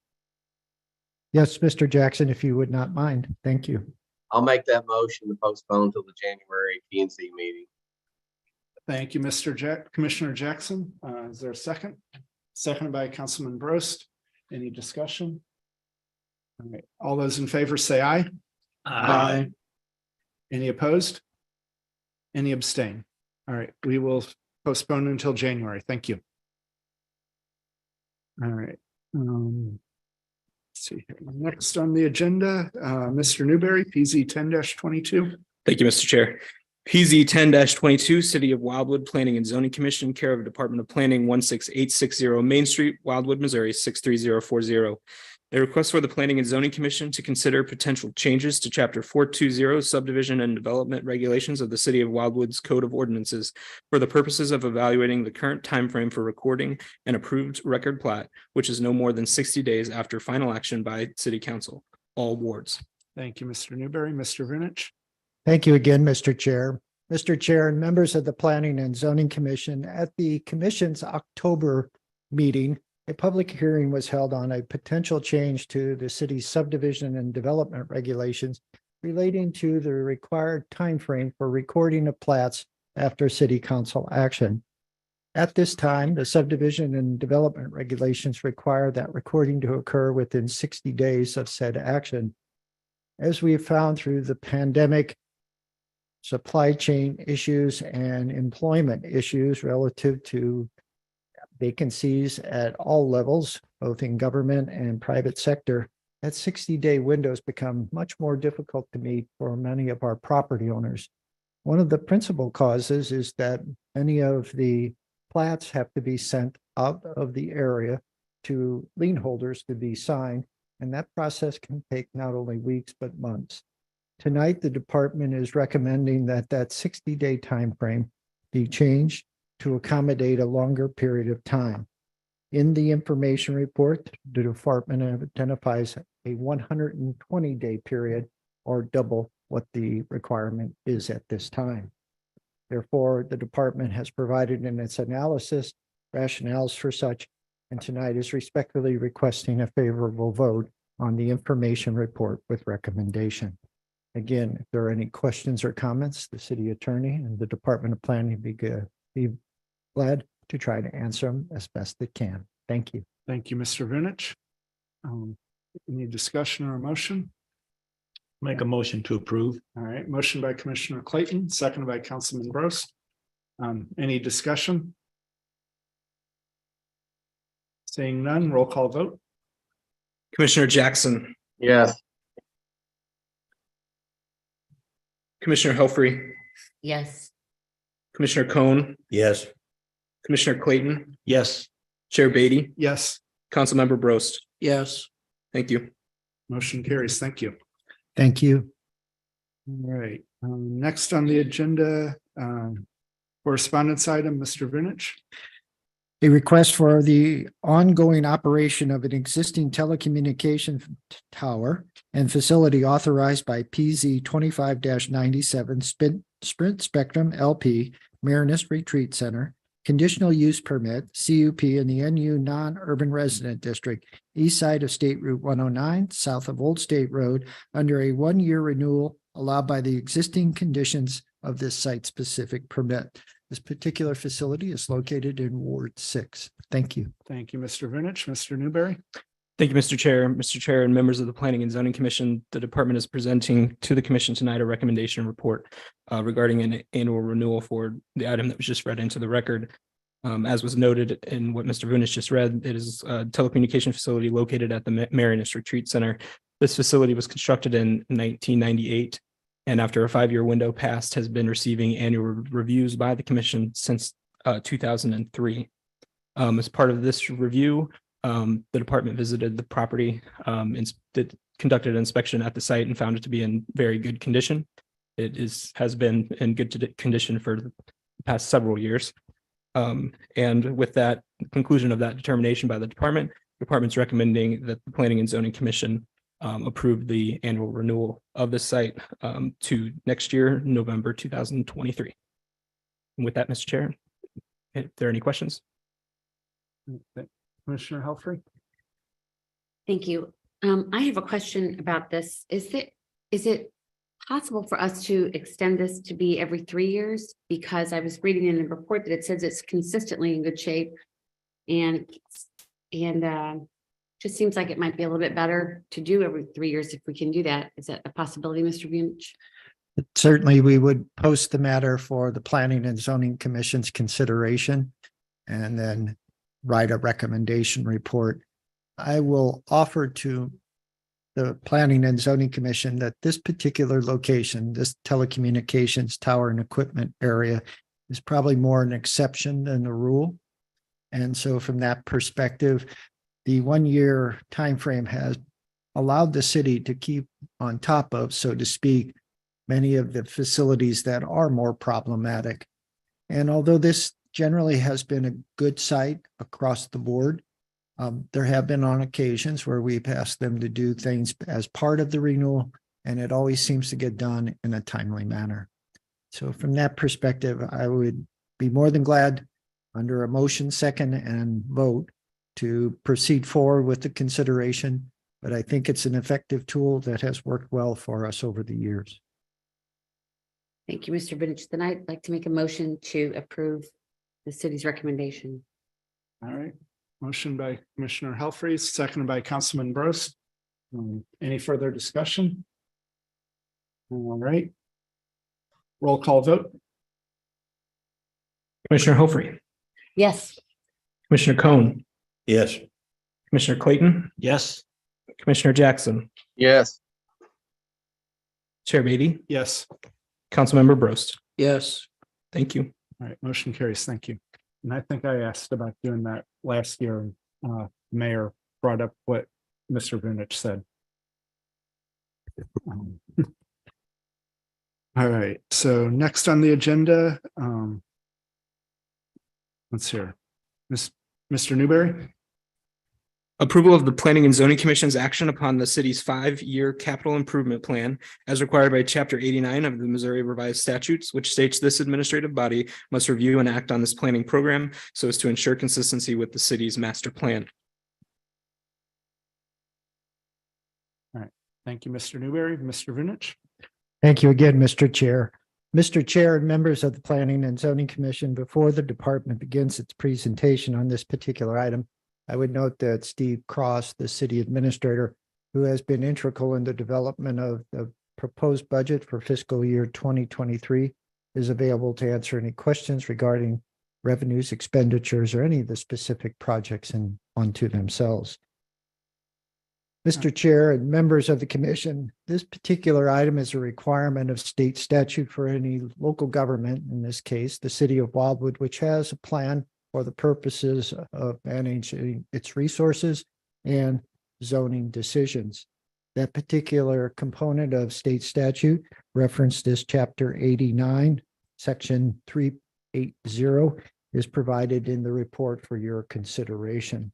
Yes, Mr. Jackson, if you would not mind. Thank you. I'll make that motion to postpone till the January P&Z meeting. Thank you, Commissioner Jackson. Is there a second? Seconded by Councilman Brost. Any discussion? All right, all those in favor say aye. Aye. Any opposed? Any abstain? All right, we will postpone until January. Thank you. All right. Let's see here. Next on the agenda, Mr. Newberry, PZ 10-22. Thank you, Mr. Chair. PZ 10-22, City of Wildwood Planning and Zoning Commission, care of Department of Planning, 16860 Main Street, Wildwood, Missouri, 63040. A request for the Planning and Zoning Commission to consider potential changes to Chapter 420 Subdivision and Development Regulations of the City of Wildwood's Code of Ordinances for the purposes of evaluating the current timeframe for recording an approved record plat, which is no more than 60 days after final action by City Council, all wards. Thank you, Mr. Newberry. Mr. Vinich? Thank you again, Mr. Chair. Mr. Chair and members of the Planning and Zoning Commission, at the commission's October meeting, a public hearing was held on a potential change to the city's subdivision and development regulations relating to the required timeframe for recording of plats after city council action. At this time, the subdivision and development regulations require that recording to occur within 60 days of said action. As we have found through the pandemic, supply chain issues and employment issues relative to vacancies at all levels, both in government and private sector, that 60-day windows become much more difficult to meet for many of our property owners. One of the principal causes is that many of the plats have to be sent out of the area to lien holders to be signed, and that process can take not only weeks but months. Tonight, the department is recommending that 60-day timeframe be changed to accommodate a longer period of time. In the information report, the department identifies a 120-day period or double what the requirement is at this time. Therefore, the department has provided in its analysis rationales for such, and tonight is respectfully requesting a favorable vote on the information report with recommendation. Again, if there are any questions or comments, the city attorney and the Department of Planning be glad to try to answer them as best they can. Thank you. Thank you, Mr. Vinich. Any discussion or a motion? Make a motion to approve. All right, motion by Commissioner Clayton, seconded by Councilman Gross. Any discussion? Seeing none, roll call vote. Commissioner Jackson, Yes. Commissioner Helfrey, Yes. Commissioner Cohn, Yes. Commissioner Clayton, Yes. Chair Beatty, Yes, Councilmember Brost. Yes. Thank you. motion carries. Thank you. Thank you. All right, next on the agenda, correspondence item, Mr. Vinich. A request for the ongoing operation of an existing telecommunication tower and facility authorized by PZ 25-97 Sprint Spectrum LP Marinus Retreat Center, conditional use permit, CUP in the NU non-urban resident district, east side of State Route 109, south of Old State Road, under a one-year renewal allowed by the existing conditions of this site-specific permit. This particular facility is located in Ward 6. Thank you. Thank you, Mr. Vinich. Mr. Newberry. Thank you, Mr. Chair. Mr. Chair and members of the Planning and Zoning Commission, the department is presenting to the commission tonight a recommendation report regarding an annual renewal for the item that was just read into the record. As was noted in what Mr. Vinich just read, it is a telecommunication facility located at the Marinus Retreat Center. This facility was constructed in 1998, and after a 5-year window passed, has been receiving annual reviews by the commission since 2003. As part of this review, the department visited the property, conducted an inspection at the site and found it to be in very good condition. It has been in good condition for the past several years. And with that conclusion of that determination by the department's recommending that the Planning and Zoning Commission approve the annual renewal of the site to next year, November 2023. And with that, Mr. Chair, if there are any questions? Commissioner Helfrey. Thank you. I have a question about this. Is it possible for us to extend this to be every 3 years? Because I was reading in the report that it says it's consistently in good shape. And just seems like it might be a little bit better to do every 3 years if we can do that. Is that a possibility, Mr. Vinich? Certainly, we would post the matter for the Planning and Zoning Commission's consideration and then write a recommendation report. I will offer to the Planning and Zoning Commission that this particular location, this telecommunications tower and equipment area, is probably more an exception than the rule. And so from that perspective, the 1-year timeframe has allowed the city to keep on top of, so to speak, many of the facilities that are more problematic. And although this generally has been a good site across the board, there have been on occasions where we've asked them to do things as part of the renewal, and it always seems to get done in a timely manner. So from that perspective, I would be more than glad under a motion, second, and vote to proceed forward with the consideration. But I think it's an effective tool that has worked well for us over the years. Thank you, Mr. Vinich. Then I'd like to make a motion to approve the city's recommendation. All right. Motion by Commissioner Helfrey, seconded by Councilman Brost. Any further discussion? All right. Roll call vote. Commissioner Helfrey, Yes. Commissioner Cohn, Yes. Commissioner Clayton, Yes. Commissioner Jackson, Yes. Chair Beatty, Yes. Councilmember Brost. Yes. Thank you. All right. Motion carries. Thank you. And I think I asked about doing that last year. Mayor brought up what Mr. Vinich said. All right. So next on the agenda, let's hear. Mr. Newberry. Approval of the Planning and Zoning Commission's action upon the city's 5-year capital improvement plan as required by Chapter 89 of the Missouri Revised Statutes, which states this administrative body must review and act on this planning program so as to ensure consistency with the city's master plan. Thank you, Mr. Newberry. Mr. Vunich. Thank you again, Mr. Chair. Mr. Chair and members of the Planning and Zoning Commission, before the department begins its presentation on this particular item, I would note that Steve Cross, the city administrator, who has been integral in the development of the proposed budget for fiscal year 2023, is available to answer any questions regarding revenues, expenditures, or any of the specific projects unto themselves. Mr. Chair and members of the commission, this particular item is a requirement of state statute for any local government, in this case, the city of Wildwood, which has a plan for the purposes of managing its resources and zoning decisions. That particular component of state statute referenced is Chapter 89, Section 380 is provided in the report for your consideration.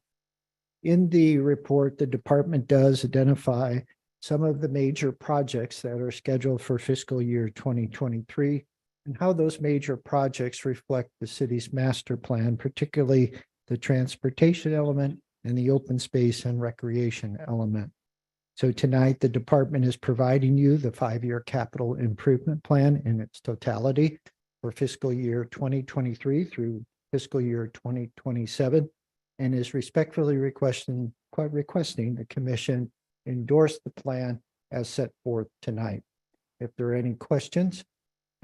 In the report, the department does identify some of the major projects that are scheduled for fiscal year 2023 and how those major projects reflect the city's master plan, particularly the transportation element and the open space and recreation element. So tonight, the department is providing you the 5-year capital improvement plan in its totality for fiscal year 2023 through fiscal year 2027. And is respectfully requesting the commission endorse the plan as set forth tonight. If there are any questions,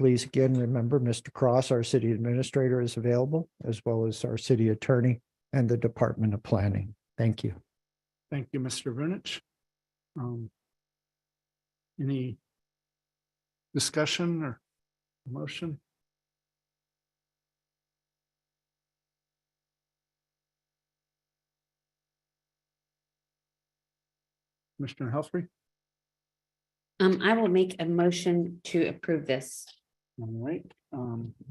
please again remember Mr. Cross, our city administrator, is available, as well as our city attorney and the Department of Planning. Thank you. Thank you, Mr. Vunich. Any discussion or motion? Commissioner Helfrey. I will make a motion to approve this. All right,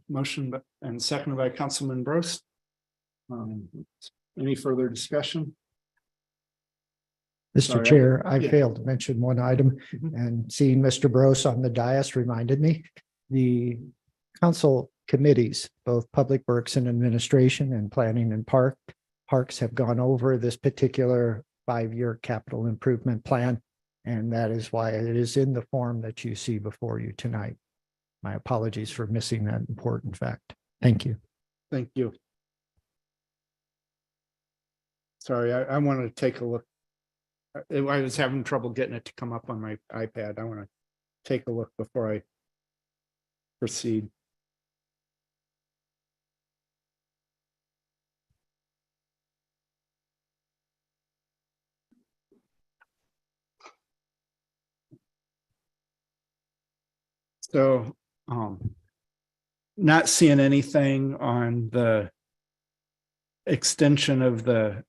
motion and seconded by Councilman Brost. Any further discussion? Mr. Sorry, Chair, I yeah. failed to mention one item, and seeing Mr. Bros on the dais reminded me. The council committees, both Public Works and Administration and Planning and Parks have gone over this particular 5-year capital improvement plan, and that is why it is in the form that you see before you tonight. My apologies for missing that important fact. Thank you. Thank you. Sorry, I want to take a look. I was having trouble getting it to come up on my iPad. I want to take a look before I proceed. So, not seeing anything on the extension of the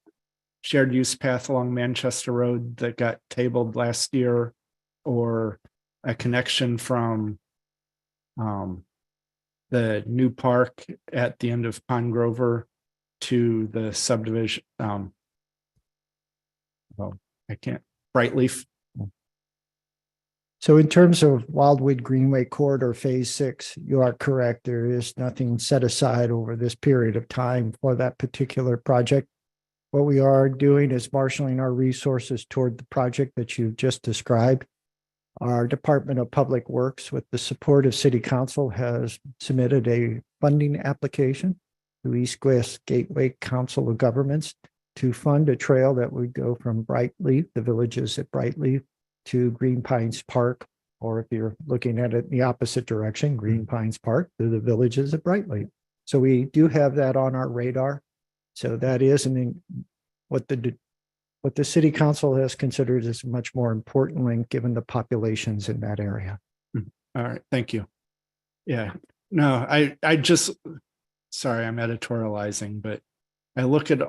shared use path along Manchester Road that got tabled last year, or a connection from the new park at the end of Pine Grover to the subdivision. Well, I can't, Brightleaf. So in terms of Wildwood Greenway Corridor Phase 6, you are correct. There is nothing set aside over this period of time for that particular project. What we are doing is marshaling our resources toward the project that you just described. Our Department of Public Works, with the support of City Council, has submitted a funding application to East West Gateway Council of Governments to fund a trail that would go from Brightleaf, the villages at Brightleaf, to Green Pines Park, or if you're looking at it in the opposite direction, Green Pines Park to the villages at Brightleaf. So we do have that on our radar. So that is what the city council has considered is a much more important link given the populations in that area. All right, thank you. Yeah, no, I just, sorry, I'm editorializing, but I look at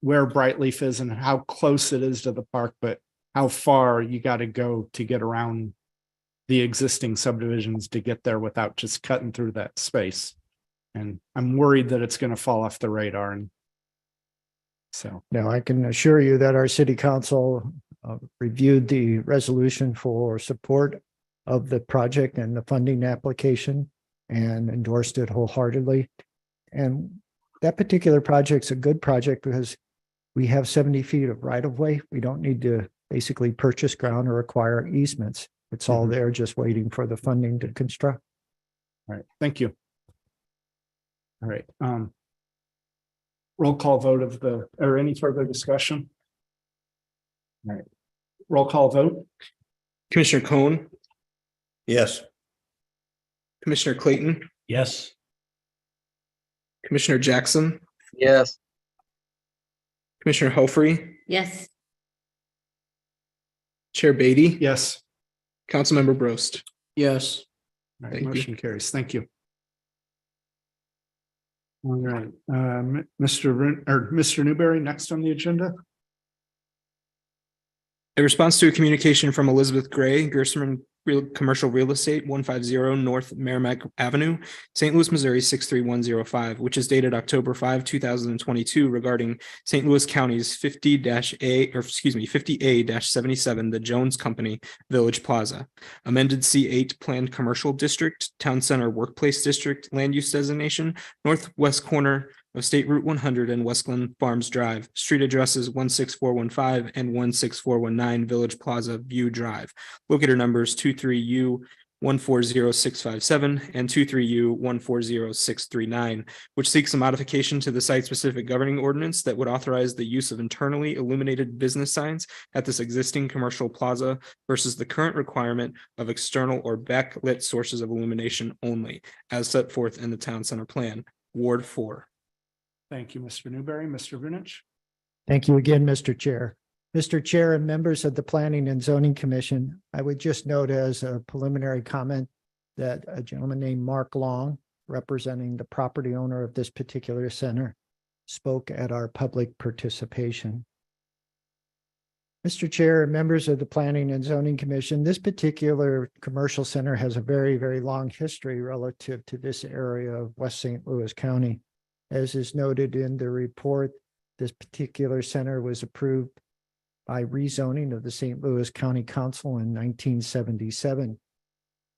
where Brightleaf is and how close it is to the park, but how far you got to go to get around the existing subdivisions to get there without just cutting through that space. And I'm worried that it's going to fall off the radar. And So, Now, I can assure you that our city council reviewed the resolution for support of the project and the funding application and endorsed it wholeheartedly. And that particular project's a good project because we have 70 feet of right of way. We don't need to basically purchase ground or acquire easements. It's all there just waiting for the funding to construct. all right, thank you. All right, roll call vote of the, or any further discussion? All right, roll call vote. Commissioner Cohen, Yes. Commissioner Clayton, Yes. Commissioner Jackson, Yes. Commissioner Helfrey, Yes. Chair Beatty. Yes. Councilmember Brost. Yes. All right, Thank you. motion carries. Thank you. All right, Mr. Newberry, next on the agenda. In response to a communication from Elizabeth Gray, Gerstmann Commercial Real Estate, 150 North Merrimack Avenue, St. Louis, Missouri, 63105, which is dated October 5, 2022, regarding St. Louis County's 50A-77, the Jones Company Village Plaza, amended C8 Planned Commercial District, Town Center Workplace District, Land Use Designation, northwest corner of State Route 100 and Westland Farms Drive, street addresses 16415 and 16419 Village Plaza View Drive, locator numbers 23U 140657 and 23U 140639, which seeks a modification to the site-specific governing ordinance that would authorize the use of internally illuminated business signs at this existing commercial plaza versus the current requirement of external or backlit sources of illumination only, as set forth in the Town Center Plan, Ward 4. Thank you, Mr. Newberry. Mr. Vunich. Thank you again, Mr. Chair. Mr. Chair and members of the Planning and Zoning Commission, I would just note as a preliminary comment that a gentleman named Mark Long, representing the property owner of this particular center, spoke at our public participation. Mr. Chair and members of the Planning and Zoning Commission, this particular commercial center has a very, very long history relative to this area of West St. Louis County. As is noted in the report, this particular center was approved by rezoning of the St. Louis County Council in 1977.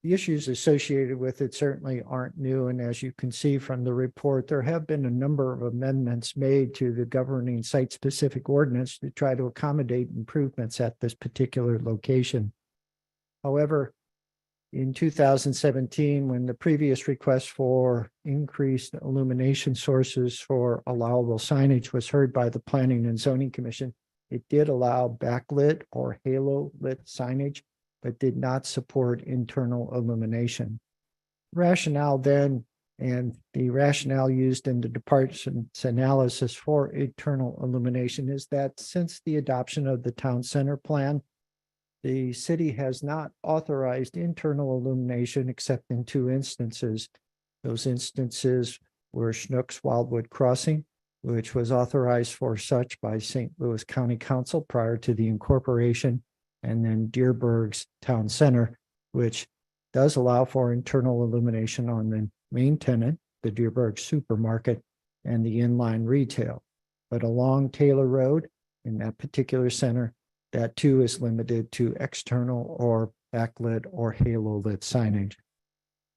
The issues associated with it certainly aren't new, and as you can see from the report, there have been a number of amendments made to the governing site-specific ordinance to try to accommodate improvements at this particular location. However, in 2017, when the previous request for increased illumination sources for allowable signage was heard by the Planning and Zoning Commission, it did allow backlit or halo lit signage, but did not support internal illumination. Rationale then, and the rationale used in the department's analysis for internal illumination, is that since the adoption of the Town Center Plan, the city has not authorized internal illumination except in 2 instances. Those instances were Schnucks Wildwood Crossing, which was authorized for such by St. Louis County Council prior to the incorporation, and then Deerberg's Town Center, which does allow for internal illumination on the main tenant, the Deerberg Supermarket, and the inline retail. But along Taylor Road in that particular center, that too is limited to external or backlit or halo lit signage.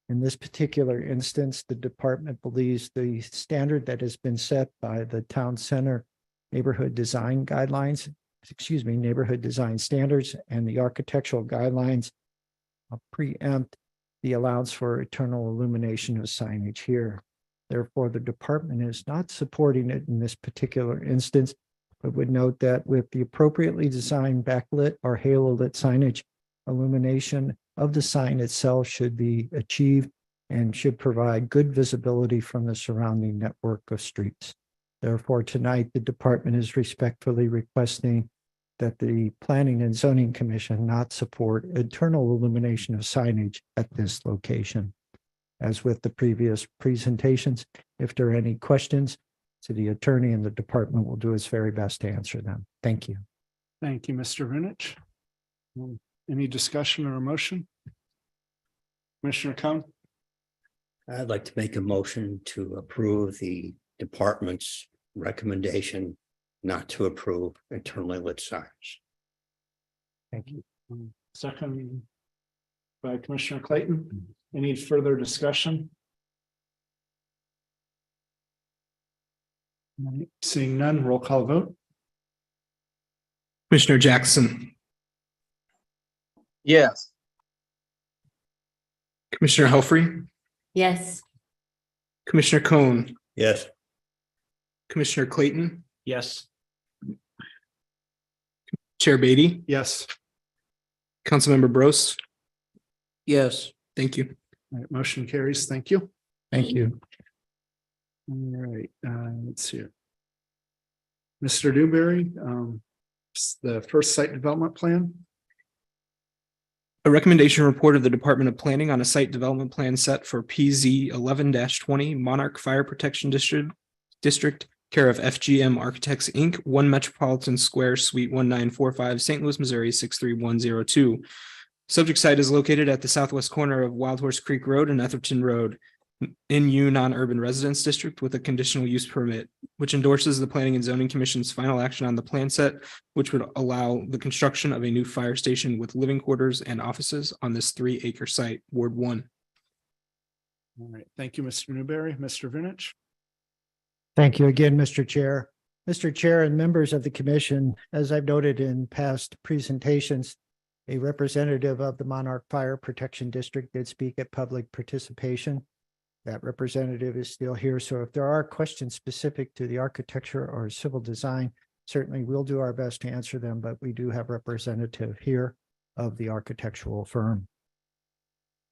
In this particular instance, the department believes the standard that has been set by the Town Center neighborhood design guidelines, neighborhood design standards and the architectural guidelines preempt the allowance for internal illumination of signage here. Therefore, the department is not supporting it in this particular instance, but would note that with the appropriately designed backlit or halo lit signage, illumination of the sign itself should be achieved and should provide good visibility from the surrounding network of streets. Therefore, tonight, the department is respectfully requesting that the Planning and Zoning Commission not support internal illumination of signage at this location. As with the previous presentations, if there are any questions, city attorney and the department will do its very best to answer them. Thank you. Thank you, Mr. Vunich. Any discussion or a motion? Commissioner Cohn? I'd like to make a motion to approve the department's recommendation not to approve internally lit signs. Thank you. Second by Commissioner Clayton. Any further discussion? All right, seeing none, roll call vote. Commissioner Jackson, Yes. Commissioner Helfrey, Yes. Commissioner Cohn, Yes. Commissioner Clayton, Yes. Chair Beatty, Yes. Councilmember Bros. Yes. Thank you. All right, motion carries. Thank you. Thank you. All right, let's see. Mr. Dewberry, the first site development plan. A recommendation report of the Department of Planning on a site development plan set for PZ 11-20 Monarch Fire Protection District, care of FGM Architects, Inc., 1 Metropolitan Square, Suite 1945, St. Louis, Missouri 63102. Subject site is located at the southwest corner of Wild Horse Creek Road and Etherton Road in U non-urban residence district with a conditional use permit, which endorses the Planning and Zoning Commission's final action on the plan set, which would allow the construction of a new fire station with living quarters and offices on this 3-acre site, Ward 1. All right, thank you, Mr. Newberry. Mr. Vinich. Thank you again, Mr. Chair. Mr. Chair and members of the commission, as I've noted in past presentations, a representative of the Monarch Fire Protection District did speak at public participation. That representative is still here. So if there are questions specific to the architecture or civil design, certainly we'll do our best to answer them, but we do have representative here of the architectural firm.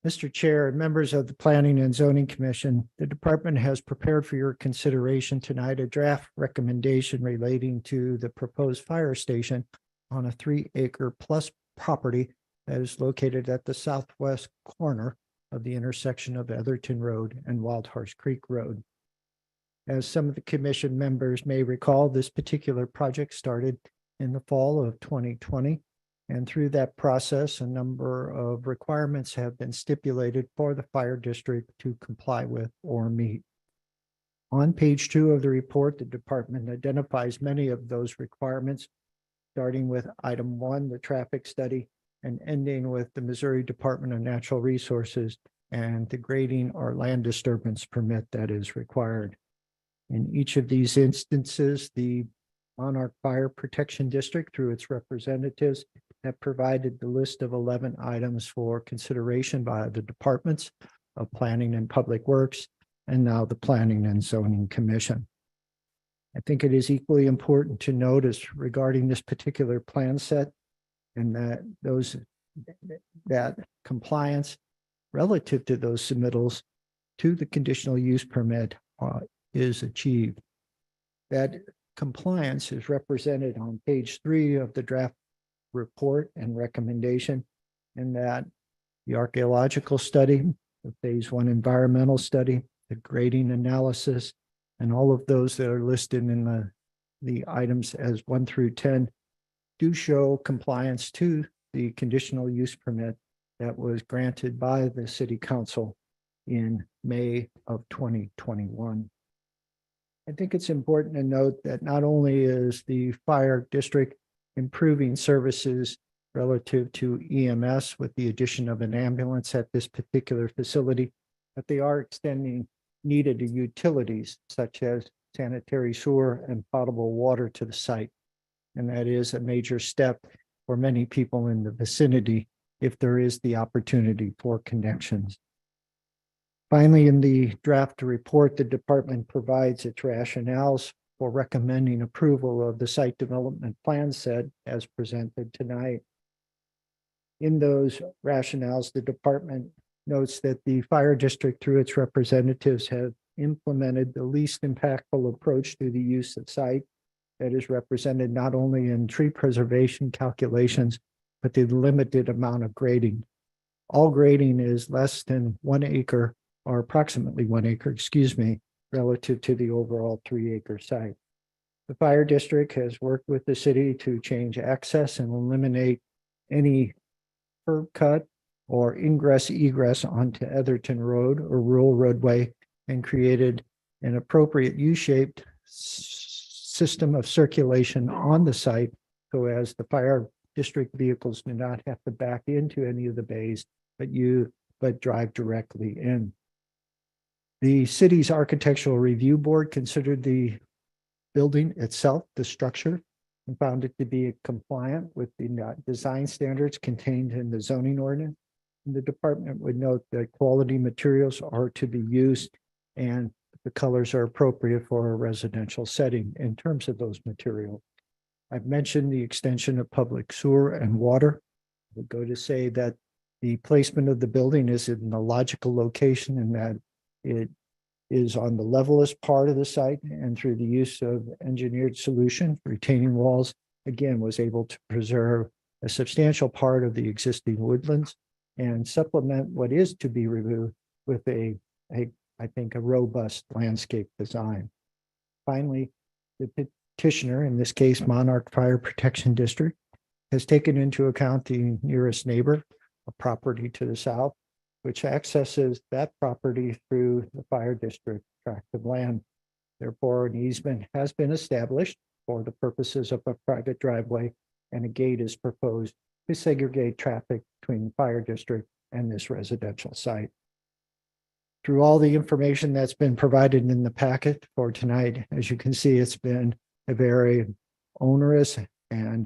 Mr. Chair and members of the Planning and Zoning Commission, the department has prepared for your consideration tonight a draft recommendation relating to the proposed fire station on a 3-acre plus property that is located at the southwest corner of the intersection of Etherton Road and Wild Horse Creek Road. As some of the commission members may recall, this particular project started in the fall of 2020. And through that process, a number of requirements have been stipulated for the fire district to comply with or meet. On page 2 of the report, the department identifies many of those requirements, starting with item 1, the traffic study, and ending with the Missouri Department of Natural Resources and the grading or land disturbance permit that is required. In each of these instances, the Monarch Fire Protection District, through its representatives, have provided the list of 11 items for consideration by the departments of Planning and Public Works, and now the Planning and Zoning Commission. I think it is equally important to notice regarding this particular plan set and that compliance relative to those submittals to the conditional use permit is achieved. That compliance is represented on page 3 of the draft report and recommendation, and that the archaeological study, the phase 1 environmental study, the grading analysis, and all of those that are listed in the items as 1 through 10 do show compliance to the conditional use permit that was granted by the City Council in May of 2021. I think it's important to note that not only is the fire district improving services relative to EMS with the addition of an ambulance at this particular facility, but they are extending needed utilities such as sanitary sewer and potable water to the site. And that is a major step for many people in the vicinity if there is the opportunity for connections. Finally, in the draft report, the department provides its rationales for recommending approval of the site development plan set as presented tonight. In those rationales, the department notes that the fire district, through its representatives, have implemented the least impactful approach to the use of site that is represented not only in tree preservation calculations, but the limited amount of grading. All grading is less than 1 acre, or approximately 1 acre, relative to the overall 3-acre site. The fire district has worked with the city to change access and eliminate any curb cut or ingress egress onto Etherton Road or rural roadway, and created an appropriate U-shaped system of circulation on the site so as the fire district vehicles do not have to back into any of the bays, but drive directly in. The city's architectural review board considered the building itself, the structure, and found it to be compliant with the design standards contained in the zoning ordinance. And the department would note that quality materials are to be used and the colors are appropriate for a residential setting in terms of those materials. I've mentioned the extension of public sewer and water. I would go to say that the placement of the building is in a logical location and that it is on the levelest part of the site, and through the use of engineered solution, retaining walls, again, was able to preserve a substantial part of the existing woodlands and supplement what is to be removed with I think, a robust landscape design. Finally, the petitioner, in this case, Monarch Fire Protection District, has taken into account the nearest neighbor, a property to the south, which accesses that property through the fire district tract of land. Therefore, an easement has been established for the purposes of a private driveway, and a gate is proposed to segregate traffic between the fire district and this residential site. Through all the information that's been provided in the packet for tonight, as you can see, it's been a very onerous and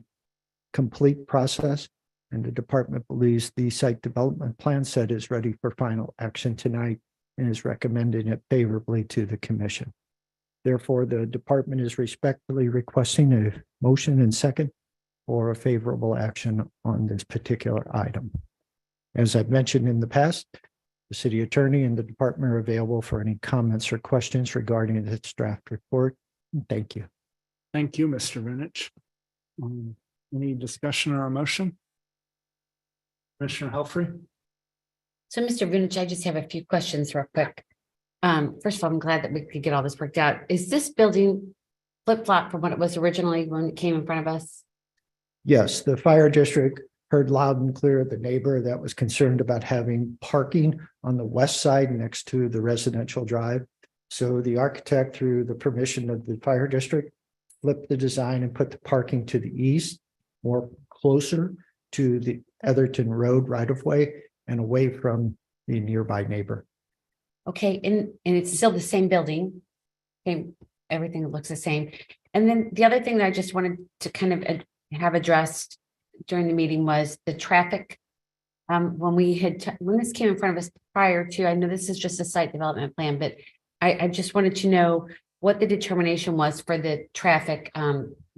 complete process. And the department believes the site development plan set is ready for final action tonight and is recommending it favorably to the commission. Therefore, the department is respectfully requesting a motion and second for a favorable action on this particular item. As I've mentioned in the past, the city attorney and the department are available for any comments or questions regarding its draft report. Thank you. Thank you, Mr. Vunich. Any discussion or a motion? Commissioner Helfrey? So, Mr. Vunich, I just have a few questions real quick. First of all, I'm glad that we could get all this worked out. Is this building flip-flop from what it was originally when it came in front of us? Yes, the fire district heard loud and clear the neighbor that was concerned about having parking on the west side next to the residential drive. So the architect, through the permission of the fire district, flipped the design and put the parking to the east, more closer to the Etherton Road right of way and away from the nearby neighbor. Okay, and it's still the same building. Okay, everything looks the same. And then the other thing that I just wanted to kind of have addressed during the meeting was the traffic. When this came in front of us prior to, I know this is just a site development plan, but I just wanted to know what the determination was for the traffic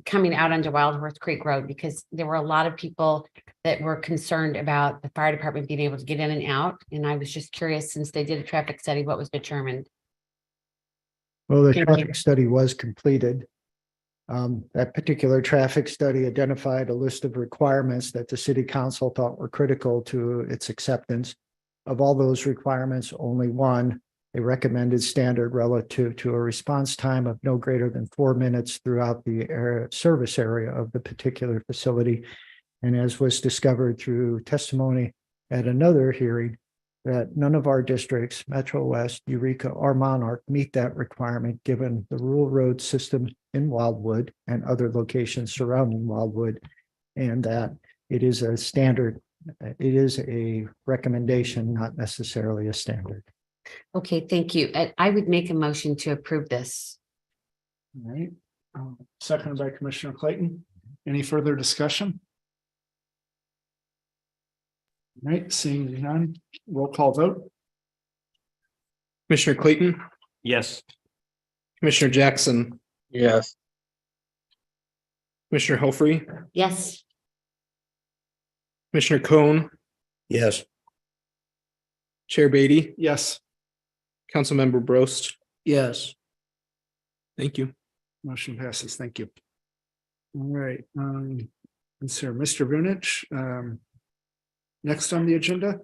coming out onto Wild Horse Creek Road, because there were a lot of people that were concerned about the fire department being able to get in and out. And I was just curious, since they did a traffic study, what was determined? Well, the traffic study was completed. That particular traffic study identified a list of requirements that the city council thought were critical to its acceptance. Of all those requirements, only one, a recommended standard relative to a response time of no greater than 4 minutes throughout the service area of the particular facility. And as was discovered through testimony at another hearing, that none of our districts, Metro West, Eureka, or Monarch, meet that requirement given the rural road system in Wildwood and other locations surrounding Wildwood, and that it is a standard, it is a recommendation, not necessarily a standard. Okay, thank you. I would make a motion to approve this. All right. Seconded by Commissioner Clayton. Any further discussion? All right, seeing none, roll call vote. Commissioner Clayton, Yes. Commissioner Jackson, Yes. Commissioner Helfrey, Yes. Commissioner Cohn, Yes. Chair Beatty, Yes, Councilmember Brost. Yes. Thank you. motion passes. Thank you. All right. Sir, Mr. Vunich, next on the agenda.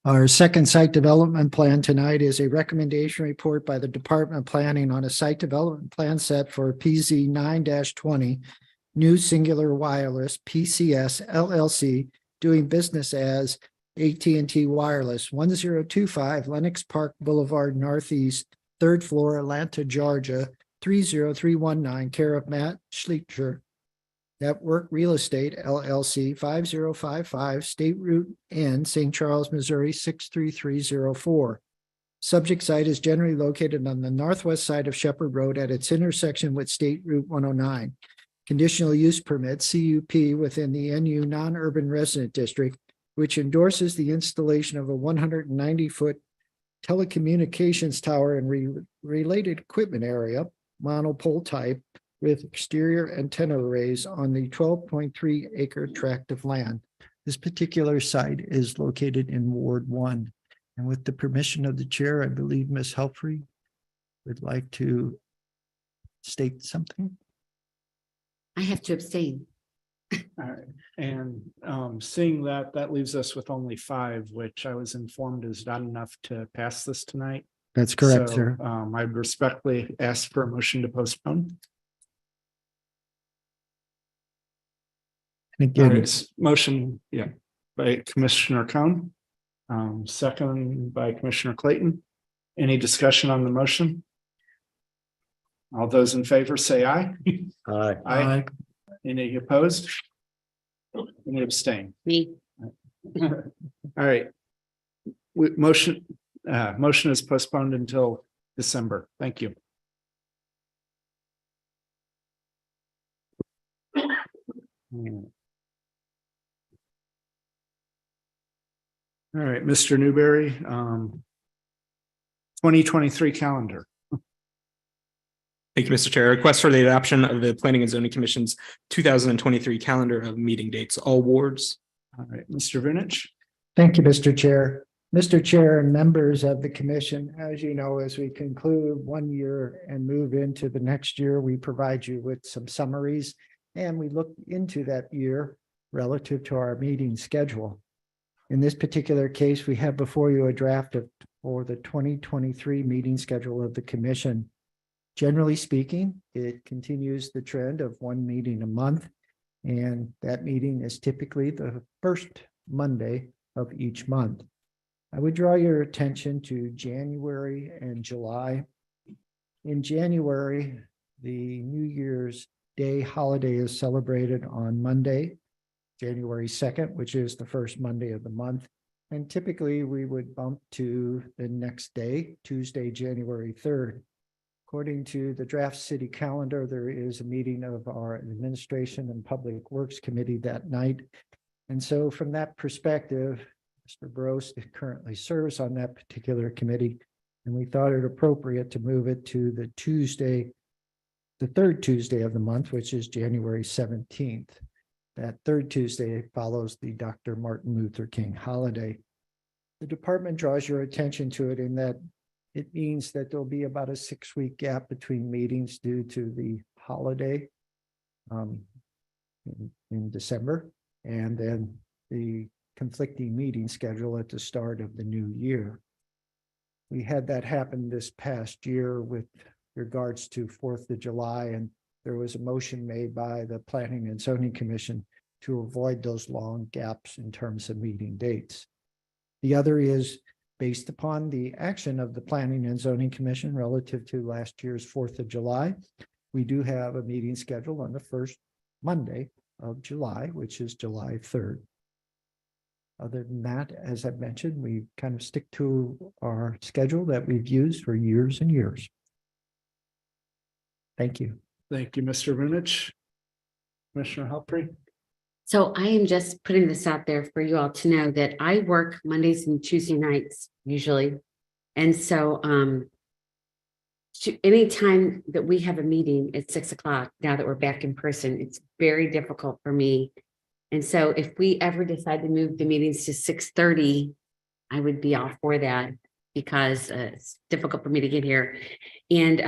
Our second site development plan tonight is a recommendation report by the Department of Planning on a site development plan set for PZ 9-20, New Singular Wireless, PCS LLC, doing business as AT&T Wireless, 1025 Lenox Park Boulevard Northeast, 3rd floor, Atlanta, Georgia, 30319, care of Matt Schleicher, Network Real Estate LLC, 5055 State Route N, St. Charles, Missouri, 63304. Subject site is generally located on the northwest side of Shepherd Road at its intersection with State Route 109. Conditional use permit, CUP, within the NU non-urban resident district, which endorses the installation of a 190-foot telecommunications tower and related equipment area, monopole type, with exterior antenna arrays on the 12.3 acre tract of land. This particular site is located in Ward 1. And with the permission of the chair, I believe Ms. Helfrey would like to state something. I have to abstain. All right, and seeing that, that leaves us with only 5, which I was informed is not enough to pass this tonight. That's correct, So, sir. I respectfully ask for a motion to postpone. And All again, right, motion, yeah, by Commissioner Cone. Second by Commissioner Clayton. Any discussion on the motion? All those in favor say aye. Aye. Aye. Any opposed? Any abstain? Me. All right. Motion is postponed until December. Thank you. All right, Mr. Newberry, 2023 calendar. Thank you, Mr. Chair. Request for the adoption of the Planning and Zoning Commission's 2023 calendar of meeting dates, all wards. All right, Mr. Vunich. thank you, Mr. Chair. Mr. Chair and members of the commission, as you know, as we conclude one year and move into the next year, we provide you with some summaries and we look into that year relative to our meeting schedule. In this particular case, we have before you a draft for the 2023 meeting schedule of the commission. Generally speaking, it continues the trend of one meeting a month, and that meeting is typically the first Monday of each month. I would draw your attention to January and July. In January, the New Year's Day holiday is celebrated on Monday, January 2nd, which is the first Monday of the month. And typically we would bump to the next day, Tuesday, January 3rd. According to the draft city calendar, there is a meeting of our Administration and Public Works Committee that night. And so from that perspective, Mr. Brost currently serves on that particular committee, and we thought it appropriate to move it to the Tuesday, the third Tuesday of the month, which is January 17th. That third Tuesday follows the Dr. Martin Luther King holiday. The department draws your attention to it in that it means that there'll be about a 6-week gap between meetings due to the holiday in December, and then the conflicting meeting schedule at the start of the new year. We had that happen this past year with regards to 4th of July, and there was a motion made by the Planning and Zoning Commission to avoid those long gaps in terms of meeting dates. The other is based upon the action of the Planning and Zoning Commission relative to last year's 4th of July. We do have a meeting scheduled on the first Monday of July, which is July 3rd. Other than that, as I've mentioned, we kind of stick to our schedule that we've used for years and years. Thank you. Thank you, Mr. Vunich. Commissioner Helpry. So I am just putting this out there for you all to know that I work Mondays and Tuesday nights usually. And so anytime that we have a meeting at 6 o'clock, now that we're back in person, it's very difficult for me. And so if we ever decide to move the meetings to 6:30, I would be all for that because it's difficult for me to get here. And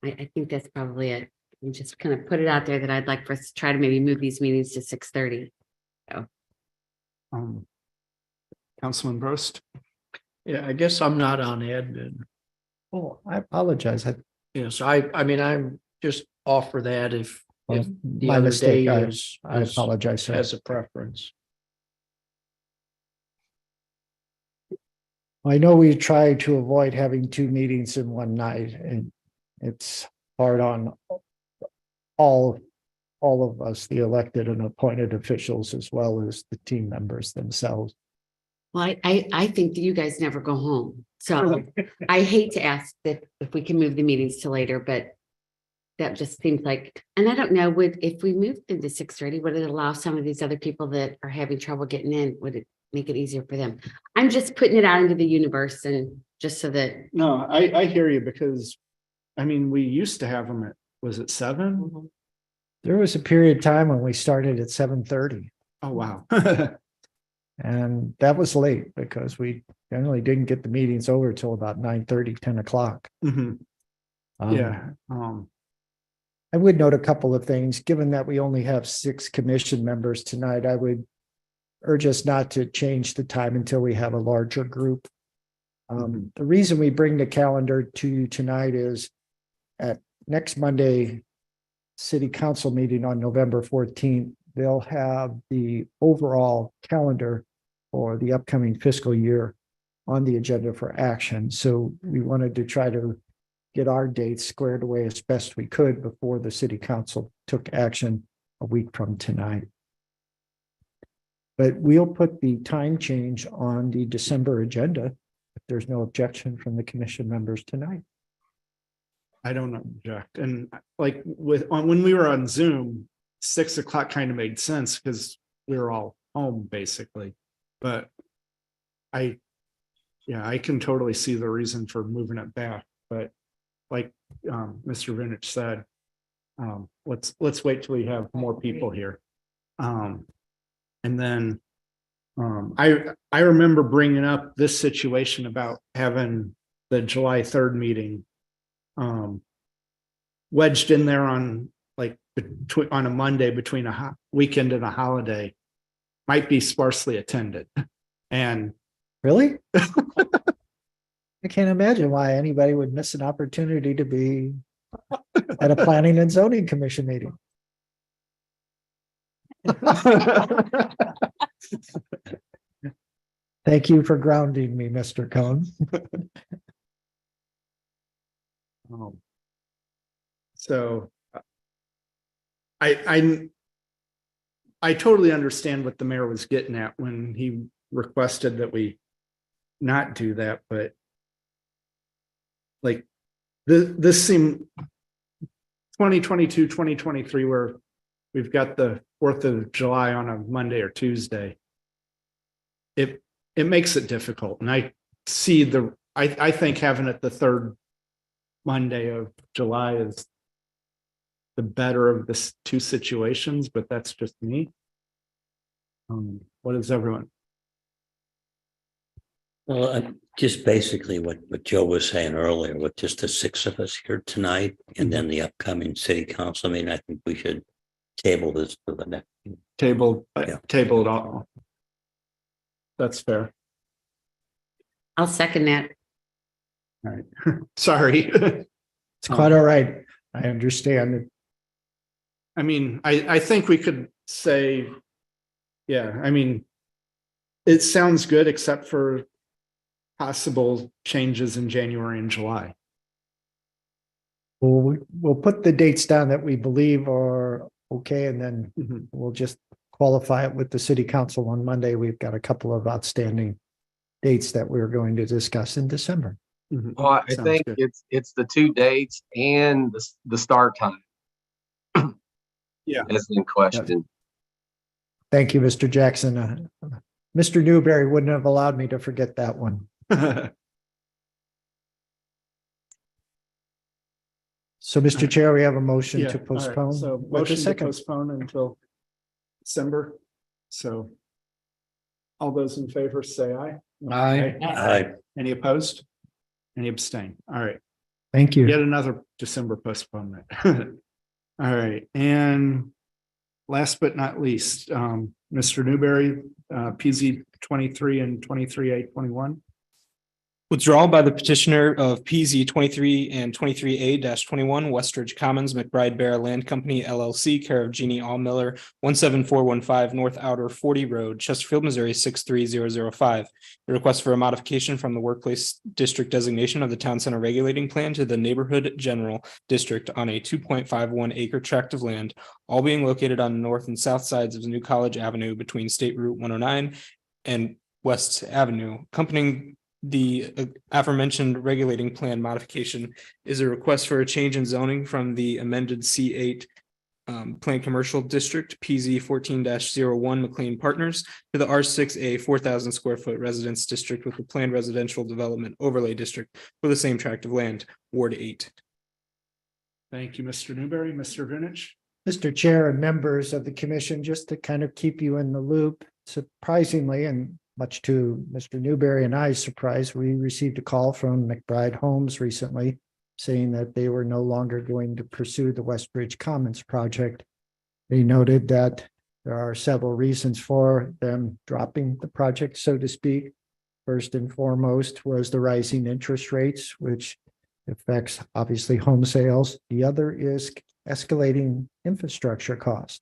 I think that's probably it. And just kind of put it out there that I'd like for us to try to maybe move these meetings to 6:30. So. Councilman Brost. Yeah, I guess I'm not on admin. Oh, I apologize. Yes, I mean, I'm just offer that if the My other mistake. day I apologize, sir. has a preference. I know we try to avoid having 2 meetings in one night, and it's hard on all of us, the elected and appointed officials, as well as the team members themselves. Well, I think that you guys never go home. So I hate to ask that if we can move the meetings to later, but that just seems like, and I don't know, if we moved into 6:30, would it allow some of these other people that are having trouble getting in? Would it make it easier for them? I'm just putting it out into the universe and just so that. No, I hear you, because I mean, we used to have them at, was it 7? There was a period of time when we started at 7:30. Oh, wow. And that was late because we generally didn't get the meetings over till about 9:30, 10 o'clock. Mhm. Yeah. I would note a couple of things. Given that we only have 6 commission members tonight, I would urge us not to change the time until we have a larger group. The reason we bring the calendar to you tonight is at next Monday city council meeting on November 14th, they'll have the overall calendar for the upcoming fiscal year on the agenda for action. So we wanted to try to get our dates squared away as best we could before the city council took action a week from tonight. But we'll put the time change on the December agenda if there's no objection from the commission members tonight. I don't object. And like when we were on Zoom, 6 o'clock kind of made sense because we were all home basically. But I can totally see the reason for moving it back. But like Mr. Vinich said, let's wait till we have more people here. And then I remember bringing up this situation about having the July 3rd meeting wedged in there on like on a Monday between a weekend and a holiday, might be sparsely attended. And really, I can't imagine why anybody would miss an opportunity to be at a planning and zoning commission meeting. Thank you for grounding me, Mr. Cohn. So I totally understand what the mayor was getting at when he requested that we not do that, but like this seemed 2022, 2023, where we've got the 4th of July on a Monday or Tuesday. It makes it difficult. And I see I think having it the 3rd Monday of July is the better of the 2 situations, but that's just me. What is everyone? Well, just basically what Joe was saying earlier, with just the 6 of us here tonight, and then the upcoming city council meeting, I think we should table this to the next. Table it all. That's fair. I'll second that. All right. Sorry. It's quite all right. I understand. I mean, I think we could say, yeah, I mean, it sounds good except for possible changes in January and July. We'll put the dates down that we believe are okay, and then we'll just qualify it with the city council on Monday. We've got a couple of outstanding dates that we're going to discuss in December. Well, I think it's the 2 dates and the start time. Yeah, is in question. Thank you, Mr. Jackson. Mr. Newberry wouldn't have allowed me to forget that one. So, Mr. Chair, we have a motion to postpone. Right. So motion to postpone until December. So all those in favor say aye. Aye. Any opposed? Any abstain? All right. Thank you. Yet another December postponement. All right. And last but not least, Mr. Newberry, PZ 23 and 23A21. Withdrawal by the petitioner of PZ 23 and 23A 21 Westridge Commons McBride Bear Land Company LLC, care of Jeannie Allmiller, 17415 North Outer 40 Road, Chesterfield, Missouri 63005. The request for a modification from the workplace district designation of the Town Center Regulating Plan to the Neighborhood General District on a 2.51 acre tract of land, all being located on the north and south sides of New College Avenue between State Route 109 and West Avenue. Accompanying the aforementioned regulating plan modification is a request for a change in zoning from the amended C8 Plan Commercial District PZ 14-01 McLean Partners to the R6A 4,000 square foot residence district with the planned residential development overlay district for the same tract of land, Ward 8. Thank you, Mr. Newberry. Mr. Greenwich. Mr. Chair and members of the commission, just to kind of keep you in the loop, surprisingly, and much to Mr. Newberry and I's surprise, we received a call from McBride Homes recently saying that they were no longer going to pursue the Westridge Commons project. They noted that there are several reasons for them dropping the project, so to speak. First and foremost was the rising interest rates, which affects obviously home sales. The other is escalating infrastructure costs.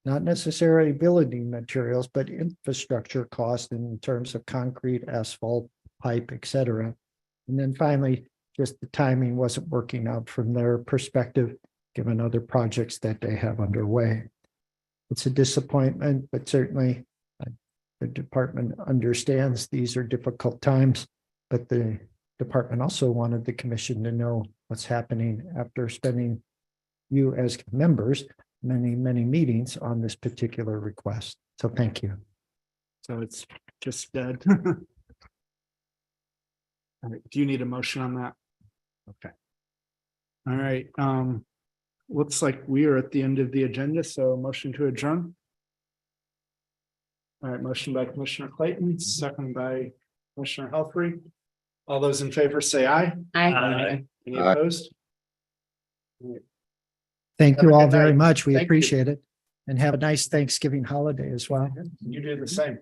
Not necessarily building materials, but infrastructure costs in terms of concrete, asphalt, pipe, et cetera. And then finally, just the timing wasn't working out from their perspective, given other projects that they have underway. It's a disappointment, but certainly the department understands these are difficult times, but the department also wanted the commission to know what's happening after spending you as members many meetings on this particular request. So thank you. So it's just dead. All right. Do you need a motion on that? Okay. All right. Looks like we are at the end of the agenda. So motion to adjourn. All right. Motion by Commissioner Clayton, second by Commissioner Helfrey. All those in favor say aye. Aye. Any opposed? All right. Thank Have you a all good very night. much. We Thank you. appreciate it. And have a nice Thanksgiving holiday as well. You do the same.